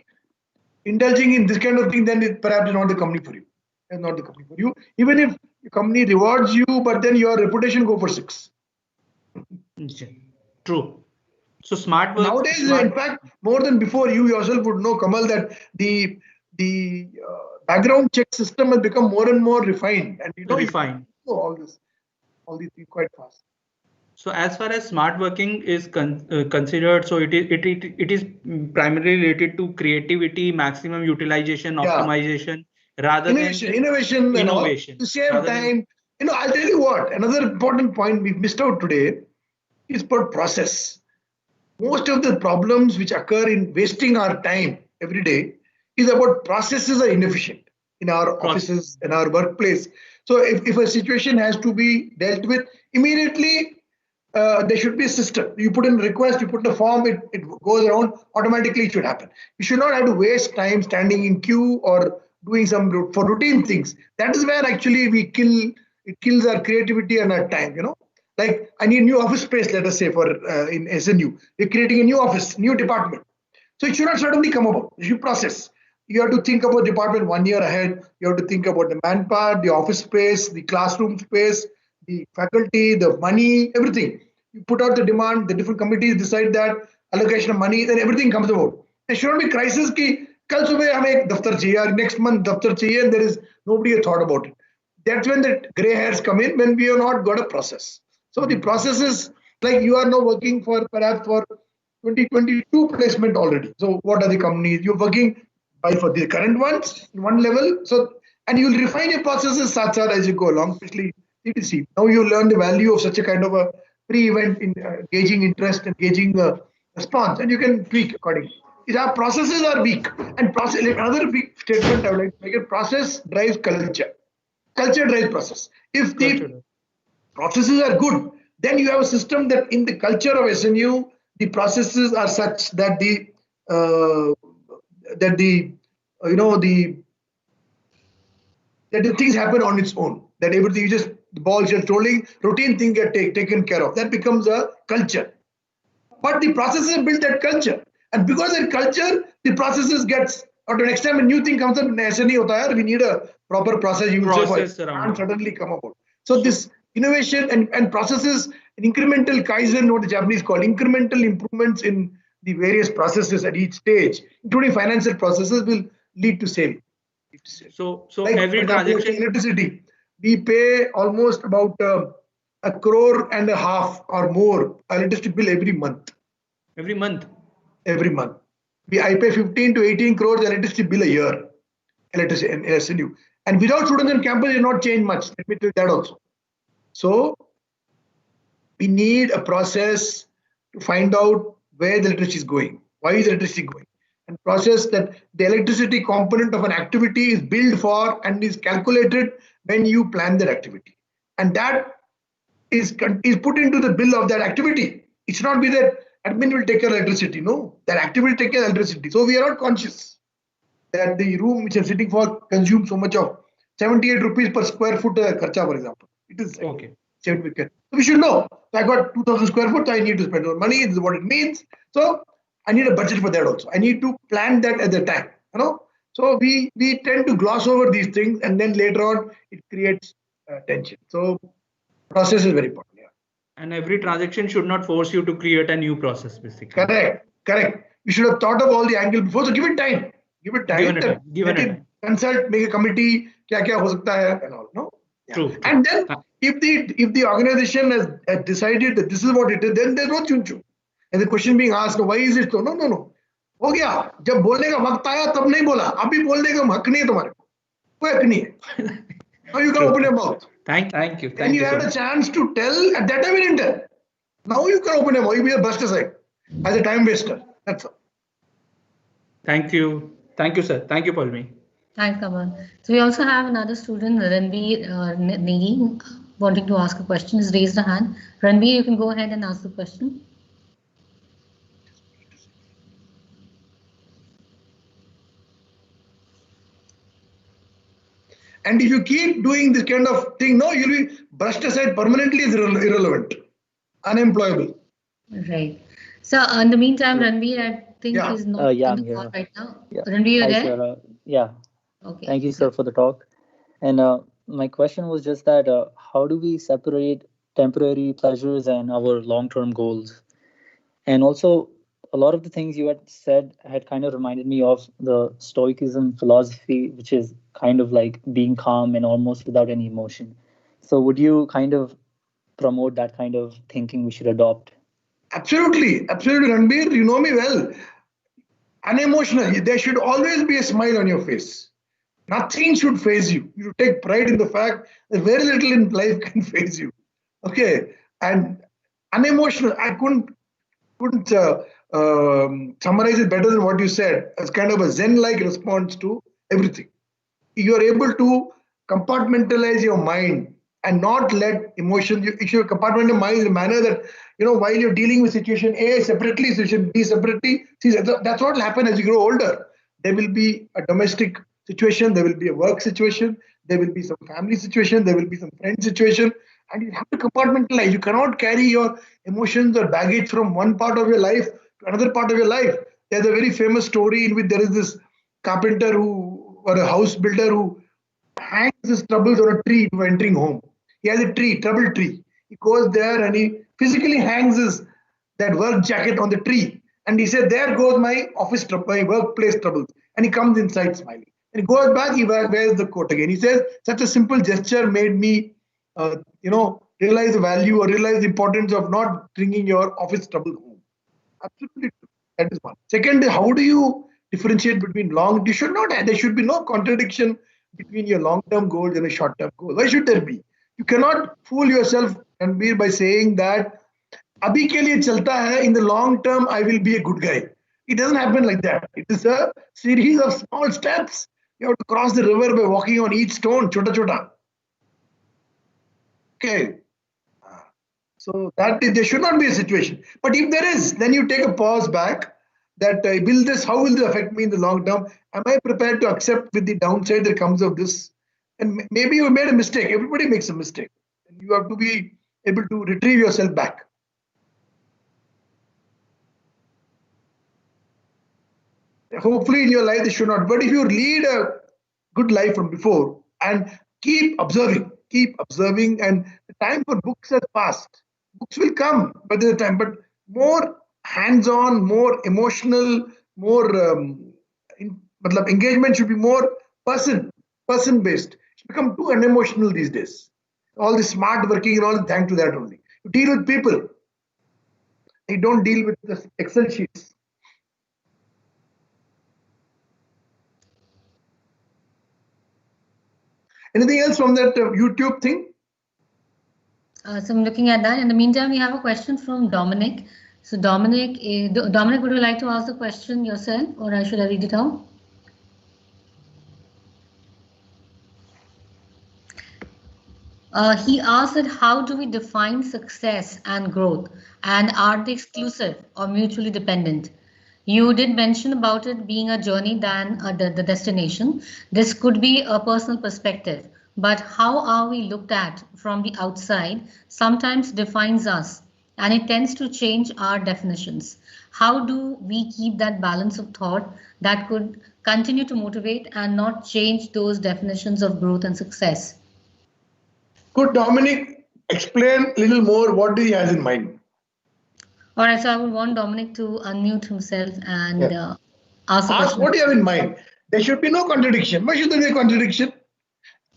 indulging in this kind of thing, then it perhaps is not the company for you. It's not the company for you. Even if the company rewards you, but then your reputation go for 6. True. So smart work. Nowadays, in fact, more than before, you yourself would know, Kamal, that the background check system has become more and more refined, and refined. All these things quite fast. So as far as smart working is considered, so it is primarily related to creativity, maximum utilization, optimization, rather than innovation, to save time. I'll tell you what. Another important point we've missed out today is about process. Most of the problems which occur in wasting our time every day is about processes are inefficient in our offices, in our workplace. So if a situation has to be dealt with immediately, there should be a system. You put in a request, you put in a form, it goes around, automatically it should happen. You should not have to waste time standing in queue or doing for routine things. That is where actually it kills our creativity and our time, Like I need new office space, let us say, for in SNU. We're creating a new office, new department. So it should not suddenly come about. You should process. You have to think about department 1 year ahead. You have to think about the manpower, the office space, the classroom space, the faculty, the money, everything. You put out the demand, the different committees decide that, allocation of money, then everything comes about. There should not be crisis ki kal subah hame ek daftar chahiye, next month daftar chahiye, and there is nobody has thought about it. That's when the gray hairs come in, when we have not got a process. So the process is like you are now working for perhaps for 2022 placement already. So what are the companies you're working by for the current ones in one level? So and you'll refine your processes such as you go along, especially CTC. Now you learn the value of such a kind of a pre-event in gauging interest and gauging response, and you can tweak accordingly. If our processes are weak, and process, like another big statement I would like to make, process drives culture. Culture drives process. If the processes are good, then you have a system that in the culture of SNU, the processes are such that the things happen on its own. That everything the ball just rolling, routine thing get taken care of. That becomes a culture. But the processes build that culture. And because in culture, the processes gets, or the next time a new thing comes up, we need a proper process. You will Process around can't it. suddenly come about. So this innovation and processes, incremental kaizen, what the Japanese call incremental improvements in the various processes at each stage, including financial processes, will lead to saving. So Like, every for example, transaction electricity, we pay almost about 1.5 crore or more electricity bill every month. every month. Every month, I pay 15 to 18 crores electricity bill a year. Electricity and SNU, and without students on campus, it will not change much. Let me tell you that also. So we need a process to find out where the electricity is going, why is electricity going, and process that the electricity component of an activity is billed for and is calculated when you plan that activity, and that is put into the bill of that activity. It should not be that admin will take care of electricity. No, that activity take care of electricity. So we are not conscious that the room which I'm sitting for consumes so much of 78 rupees per square foot kharcha, for example. It is Okay. 70. So we should know. So I got 2,000 square foot. I need to spend more money. This is what it means. So I need a budget for that also. I need to plan that at the time. So we tend to gloss over these things, and then later on it creates tension. So process is very important. Yeah. And every transaction should not force you to create a new process, basically. Correct. You should have thought of all the angles before. So give it time. Give it time. Given a time. Consult, make a committee. Kya ho sakta hai and all. No. Yeah. True. And then if the organization has decided that this is what it is, then there's no chunchu. And the question being asked, why is it so? No. हो गया जब बोलने का वक्त आया तब नहीं बोला अभी बोलने का हक नहीं है तुम्हारे को कोई हक नहीं है now you can open your mouth thank you and you had a chance to tell at that time you didn't tell now you can open your mouth you be a brushed aside as a time waster that's all. Thank you sir, thank you Palmi. Thanks Kamal. So we also have another student Ranveer Negi wanting to ask a question. He's raised a hand. Ranveer, you can go ahead and ask the question. And if you keep doing this kind of thing, no, you'll be brushed aside permanently as irrelevant, unemployable. Right. So in the meantime, Ranveer, I think he's not I'm the call right now. Yeah. Ranveer, you Hi, there? sir. Yeah. Okay. Thank you, sir, for the talk. And my question was just that how do we separate temporary pleasures and our long-term goals? And also, a lot of the things you had said had kind of reminded me of the Stoicism philosophy, which is kind of like being calm and almost without any emotion. So would you kind of promote that kind of thinking we should adopt? Absolutely, Ranbir. You know me well. Unemotional. There should always be a smile on your face. Nothing should faze you. You take pride in the fact that very little in life can faze you. Okay, and unemotional. I couldn't summarize it better than what you said. As kind of a Zen-like response to everything. You are able to compartmentalize your mind and not let emotions. You should compartmentalize your mind in a manner that while you're dealing with situation A separately, situation B separately. See, that's what will happen as you grow older. There will be a domestic situation, there will be a work situation, there will be some family situation, there will be some friend situation, and you have to compartmentalize. You cannot carry your emotions or baggage from one part of your life to another part of your life. There's a very famous story in which there is this carpenter or a house builder who hangs his troubles on a tree before entering home. He has a trouble tree. He goes there and he physically hangs that work jacket on the tree. And he said, there goes my my workplace troubles. And he comes inside smiling. And he goes back, he wears the coat again. He says, such a simple gesture made me, realize the value or realize the importance of not bringing your office trouble home. Absolutely true. That is one. Second, how do you differentiate between there should be no contradiction between your long-term goals and a short-term goal. Why should there be? You cannot fool yourself, Ranbir, by saying that abhi ke liye chalta hai, in the long term I will be a good guy. It doesn't happen like that. It is a series of small steps. You have to cross the river by walking on each stone, chota. Okay. So there should not be a situation. But if there is, then you take a pause back. That how will this affect me in the long term? Am I prepared to accept with the downside that comes of this? And maybe you made a mistake. Everybody makes a mistake. And you have to be able to retrieve yourself back. Hopefully in your life this should not. But if you lead a good life from before and keep observing, and the time for books has passed. Books will come by the time, but more hands-on, more emotional, more matlab engagement should be more person-based. It's become too unemotional these days. All the smart working and all, thanks to that only. You deal with people. You don't deal with the Excel sheets. Anything else from that YouTube thing? So I'm looking at that. In the meantime, we have a question from Dominic. So Dominic, Dominic, would you like to ask the question yourself, or should I read it out? He asked that how do we define success and growth, and are they exclusive or mutually dependent? You did mention about it being a journey than the destination. This could be a personal perspective, but how are we looked at from the outside sometimes defines us, and it tends to change our definitions. How do we keep that balance of thought that could continue to motivate and not change those definitions of growth and success? Could Dominic explain a little more what he has in mind? All right, so I would want Dominic to unmute himself and ask the question. What do you have in mind? There should be no contradiction. Why should there be a contradiction?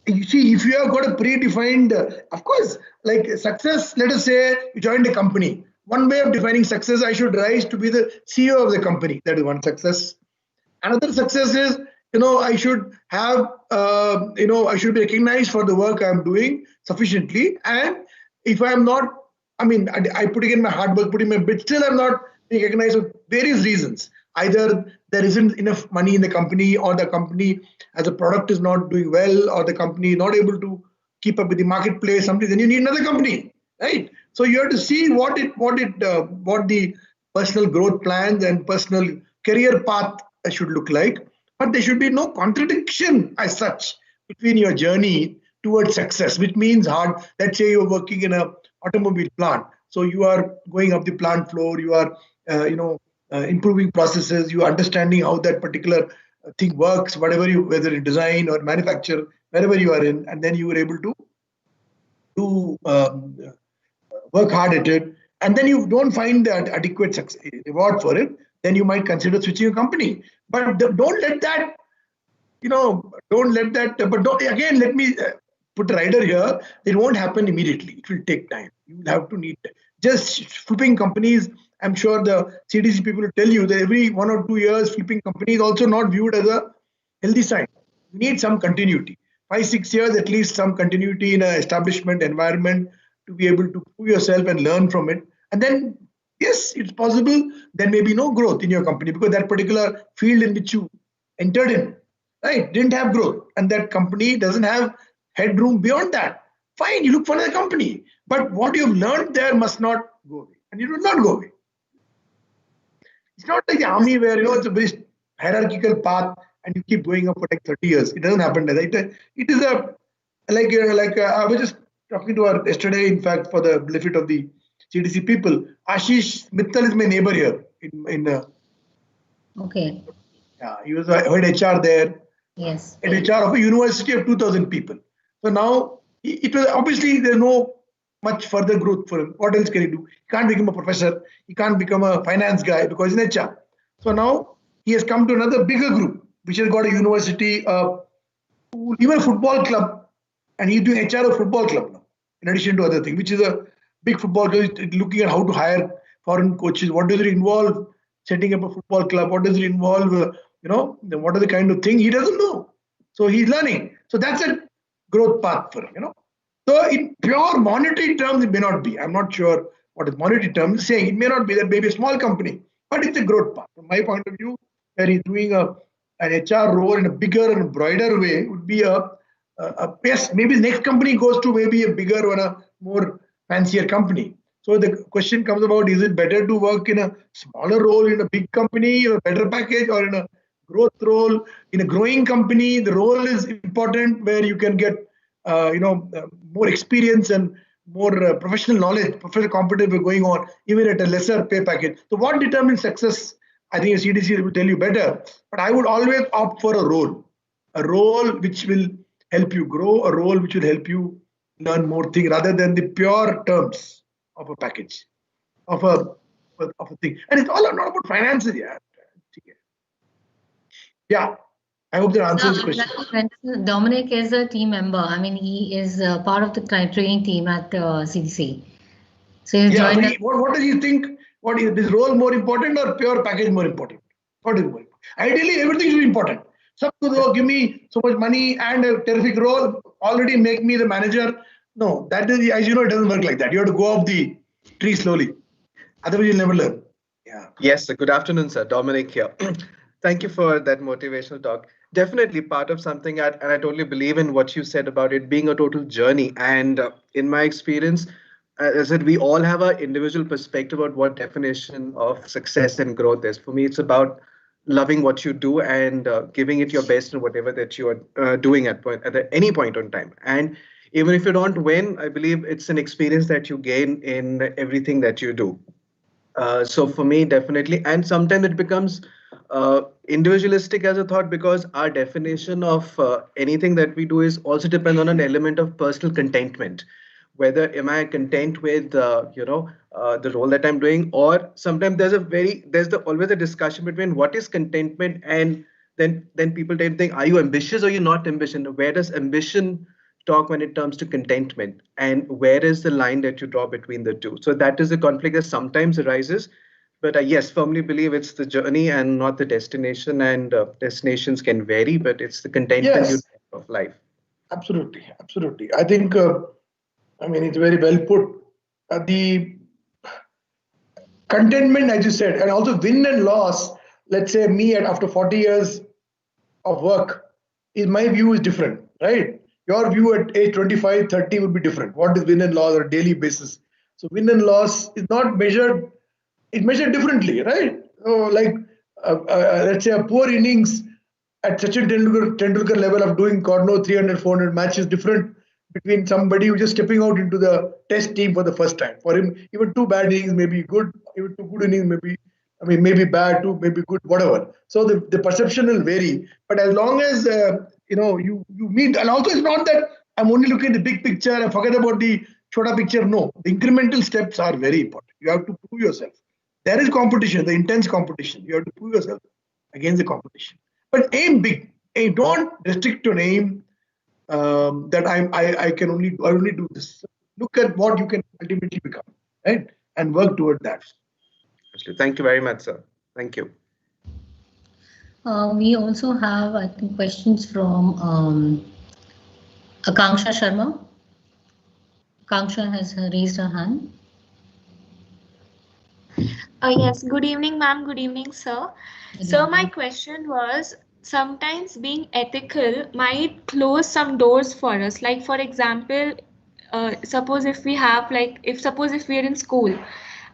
You see, if you have got a predefined, of course, like success, let us say you joined a company. One way of defining success, I should rise to be the CEO of the company. That is one success. Another success is, I should have, I should be recognized for the work I'm doing sufficiently. And if I'm not, I put in my hard work, put in my bit, still I'm not being recognized for various reasons. Either there isn't enough money in the company, or the company as a product is not doing well, or the company is not able to keep up with the marketplace, something, then you need another company, right? So you have to see what the personal growth plans and personal career path should look like. But there should be no contradiction as such between your journey towards success, which means hard. Let's say you're working in a automobile plant. So you are going up the plant floor, you are, improving processes, you are understanding how that particular thing works, whether you design or manufacture, wherever you are in, and then you were able to do work hard at it, and then you don't find that adequate reward for it, then you might consider switching a company. But don't let that, again, let me put a rider here. It won't happen immediately. It will take time. You will have to need just flipping companies. I'm sure the CDC people will tell you that every 1 or 2 years, flipping companies also not viewed as a healthy sign. You need some continuity. 5, 6 years, at least some continuity in an establishment environment to be able to prove yourself and learn from it. And then, yes, it's possible there may be no growth in your company because that particular field in which you entered in, right, didn't have growth. And that company doesn't have headroom beyond that. Fine, you look for another company. But what you've learned there must not go away. And it will not go away. It's not like the army where, it's a very hierarchical path and you keep going up for like 30 years. It doesn't happen like that. It is I was just talking to her yesterday, in fact, for the benefit of the CDC people. Ashish Mittal is my neighbor here. Okay. Yeah, he was head HR there. Yes. Head HR of a university of 2,000 people. So now, it was obviously there's no much further growth for him. What else can he do? He can't become a professor. He can't become a finance guy because he's in HR. So now he has come to another bigger group, which has got a university, even a football club, and he's doing HR of football club now, in addition to other things, which is a big football club, looking at how to hire foreign coaches. What does it involve? Setting up a football club. What does it involve? What are the kind of thing he doesn't know? So he's learning. So that's a growth path for him. So in pure monetary terms, it may not be. I'm not sure what is monetary terms is saying. It may not be that maybe a small company, but it's a growth path. From my point of view, where he's doing an HR role in a bigger and broader way would be a yes, maybe the next company goes to maybe a bigger or a more fancier company. So the question comes about, is it better to work in a smaller role in a big company, or a better package, or in a growth role in a growing company? The role is important where you can get more experience and more professional knowledge, professional competence going on, even at a lesser pay package. So what determines success I think a CDC will tell you better. But I would always opt for a role which will help you grow, a role which will help you learn more things rather than the pure terms of a package, of a thing. And it's all not about finances, yeah. Yeah, I hope that answers the question. Dominic is a team member. I mean, he is part of the training team at CDC. So he Yeah, joined. but what does he think? What is this role more important or pure package more important? What is more important? Ideally, everything should be important. Some people give me so much money and a terrific role, already make me the manager. No, that is, as you know, it doesn't work like that. You have to go up the tree slowly. Otherwise, you'll never learn. Yeah. Yes, sir. Good afternoon, sir. Dominic here. Thank you for that motivational talk. Definitely part of something, and I totally believe in what you said about it being a total journey. And in my experience, as I said, we all have our individual perspective about what definition of success and growth is. For me, it's about loving what you do and giving it your best in whatever that you are doing at any point on time. And even if you don't win, I believe it's an experience that you gain in everything that you do. So for me, definitely, and sometimes it becomes individualistic as a thought because our definition of anything that we do is also depend on an element of personal contentment. Whether am I content with the role that I'm doing, or sometimes always a discussion between what is contentment, and then people tend to think, are you ambitious or you're not ambitious? Where does ambition talk when it comes to contentment, and where is the line that you draw between the two? So that is a conflict that sometimes arises, but I yes firmly believe it's the journey and not the destination, and destinations can vary, but it's the contentment Yes, of life. absolutely. Absolutely. I think, I mean, it's very well put. The contentment, as you said, and also win and loss, let's say me after 40 years of work, is my view is different, right? Your view at age 25, 30 would be different. What is win and loss on a daily basis? So win and loss is not measured, it's measured differently, right? So like, let's say a poor innings at Sachin Tendulkar level of doing God knows 300, 400 matches different between somebody who's just stepping out into the test team for the first time. For him, even two bad innings may be good, even two good innings maybe, I mean, maybe bad, two maybe good, whatever. So the perception will vary. But as long as you meet, and also it's not that I'm only looking at the big picture and forget about the shorter picture. No, the incremental steps are very important. You have to prove yourself. There is competition, the intense competition. You have to prove yourself against the competition. But aim big. Don't restrict to an aim that I only do this. Look at what you can ultimately become, right? And work toward that. Thank you very much, sir. Thank you. We also have, I think, questions from Akanksha Sharma. Akanksha has raised her hand. Yes, good evening, ma'am. Good evening, sir. So my question was, sometimes being ethical might close some doors for us. Like, for example, suppose if we're in school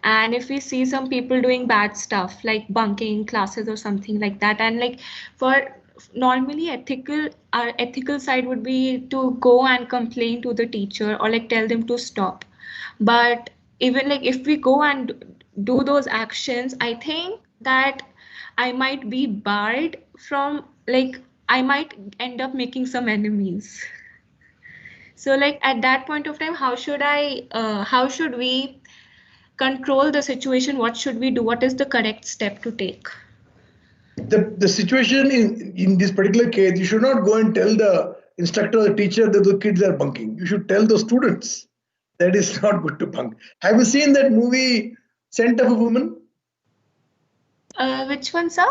and if we see some people doing bad stuff like bunking classes or something like that, and like normally our ethical side would be to go and complain to the teacher or like tell them to stop. But even like if we go and do those actions, I think that I might be barred from, like, I might end up making some enemies. So like at that point of time, how should we control the situation? What should we do? What is the correct step to take? The situation in this particular case, you should not go and tell the instructor or the teacher that the kids are bunking. You should tell the students that it's not good to bunk. Have you seen that movie, Scent of a Woman? Which one, sir?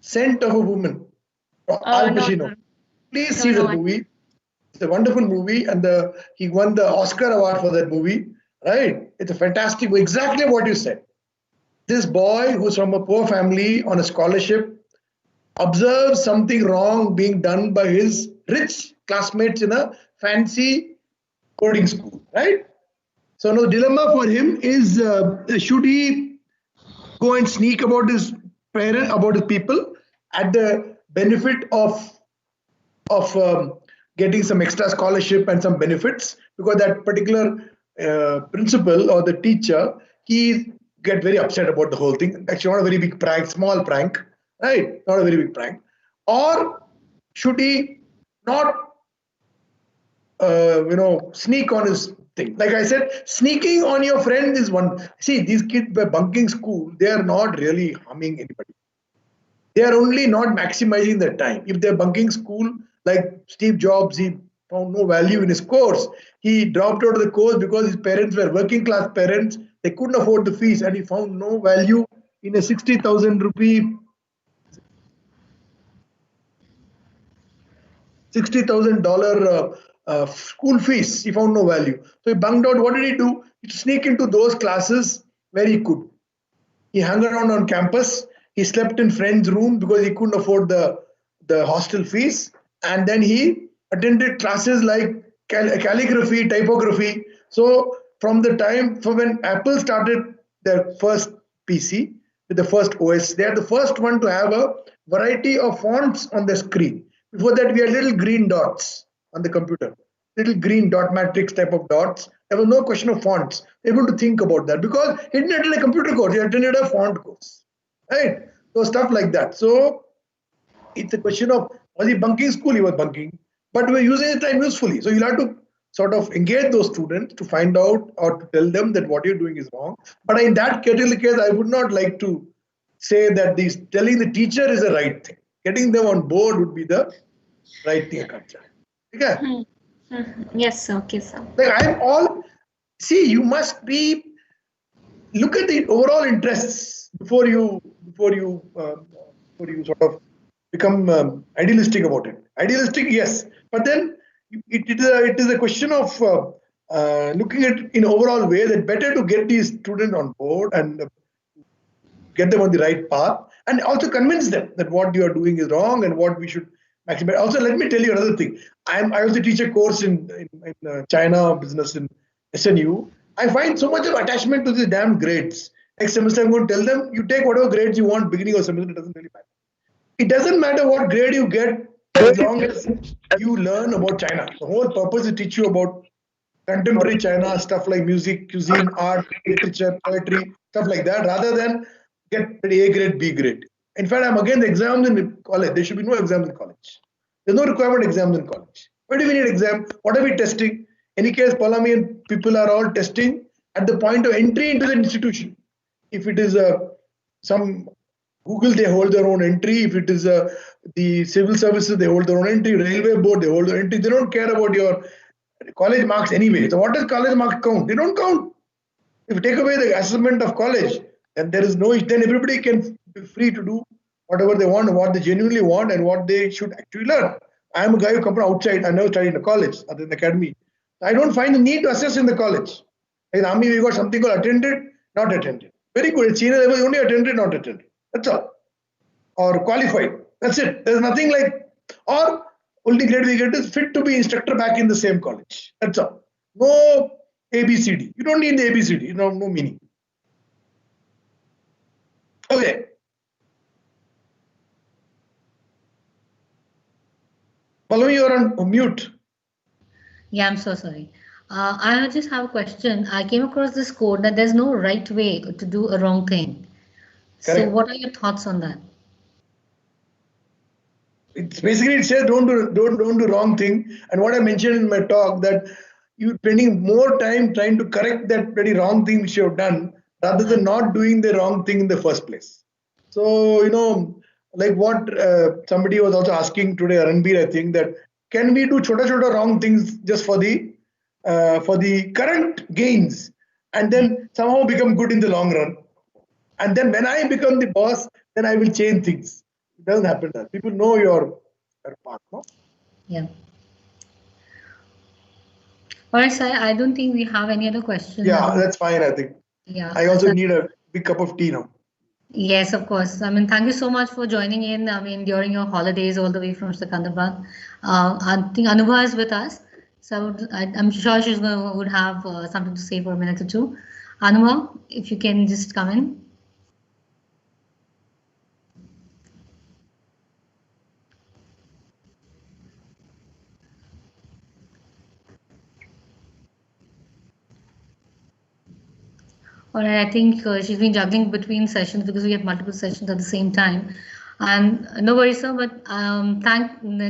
Scent of a Woman. Al Pacino. No. Please see the movie. It's a wonderful movie, and he won the Oscar award for that movie. Right? It's a fantastic movie. Exactly what you said. This boy who's from a poor family on a scholarship observes something wrong being done by his rich classmates in a fancy coding school, right? So now the dilemma for him is, should he go and sneak about his parent, about his people, at the benefit of getting some extra scholarship and some benefits, because that particular principal or the teacher, he get very upset about the whole thing. Actually, not a very big prank, small prank, right? Not a very big prank. Or should he not, sneak on his thing? Like I said, sneaking on your friend is one. See, these kids by bunking school, they are not really harming anybody. They are only not maximizing their time. If they're bunking school, like Steve Jobs, he found no value in his course. He dropped out of the course because his parents were working class parents. They couldn't afford the fees, and he found no value in a 60,000 rupee, $60,000 school fees. He found no value. So he bunked out. What did he do? He sneak into those classes where he could. He hung around on campus. He slept in friends' room because he couldn't afford the hostel fees. And then he attended classes like calligraphy, typography. So from when Apple started their first PC with the first OS, they are the first one to have a variety of fonts on the screen. Before that, we had little green dots on the computer, little green dot matrix type of dots. There was no question of fonts. Able to think about that because he didn't attend a computer course, he attended a font course, right? So stuff like that. So it's a question of, was he bunking school? He was bunking, but we're using his time usefully. So you'll have to sort of engage those students to find out or to tell them that what you're doing is wrong. But in that particular case, I would not like to say that this telling the teacher is the right thing. Getting them on board would be the right thing. Okay. Yes, sir. Okay, sir. Like I'm all, see, you must be, look at the overall interests before you sort of become idealistic about it. Idealistic, yes, but then it is a question of looking at it in overall way that better to get these students on board and get them on the right path and also convince them that what you are doing is wrong and what we should maximize. Also, let me tell you another thing. I also teach a course in China business in SNU. I find so much of attachment to these damn grades. Next semester, I'm going to tell them, you take whatever grades you want, beginning of semester, it doesn't really matter. It doesn't matter what grade you get as long as you learn about China. The whole purpose is to teach you about contemporary China, stuff like music, cuisine, art, literature, poetry, stuff like that, rather than get A grade, B grade. In fact, I'm against exams in college. There should be no exams in college. There's no requirement exams in college. Why do we need exam? What are we testing? Any case, Palami and people are all testing at the point of entry into the institution. If it is some Google, they hold their own entry. If it is the civil services, they hold their own entry. Railway board, they hold their entry. They don't care about your college marks anyway. So what does college marks count? They don't count. If you take away the assessment of college, then there is no, then everybody can be free to do whatever they want, what they genuinely want, and what they should actually learn. I am a guy who comes from outside. I never studied in a college, other than academy. I don't find the need to assess in the college. In army, we got something called attended, not attended. Very good. At senior level, only attended, not attended. That's all. Or qualified. That's it. There's nothing like, or only grade we get is fit to be instructor back in the same college. That's all. No ABCD. You don't need the ABCD. No meaning. Okay. Pallavi, you're on mute. Yeah, I'm so sorry. I just have a question. I came across this quote that there's no right way to do a wrong thing. Correct. So what are your thoughts on that? It's basically, it says don't do wrong thing. And what I mentioned in my talk, that you're spending more time trying to correct that very wrong thing which you have done rather than not doing the wrong thing in the first place. So, like what somebody was also asking today, Ranbir, I think, that can we do chota wrong things just for the current gains and then somehow become good in the long run? And then when I become the boss, then I will change things. It doesn't happen that. People know your path, no? Yeah. All right, sir. I don't think we have any other questions. Yeah, that's fine, I think. Yeah. I also need a big cup of tea now. Yes, of course. I mean, thank you so much for joining in. I mean, during your holidays all the way from Secunderabad. I think Anubha is with us. So I'm sure she's would have something to say for a minute or two. Anubha, if you can just come in. All right, I think she's been juggling between sessions because we have multiple sessions at the same time. And no worries, sir, but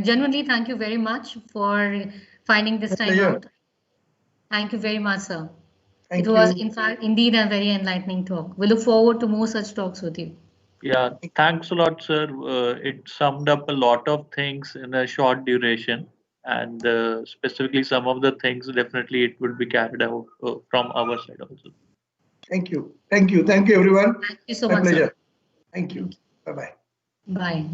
genuinely thank you very much for finding this time Pleasure. out. Thank you very much, sir. Thank It was, you. in fact, indeed a very enlightening talk. We look forward to more such talks with you. Yeah, thanks a lot, sir. It summed up a lot of things in a short duration, and specifically some of the things definitely it will be carried out from our side also. Thank you. Thank you. Thank you, everyone. Thank you so My much, sir. pleasure. Thank you. Bye-bye. Bye.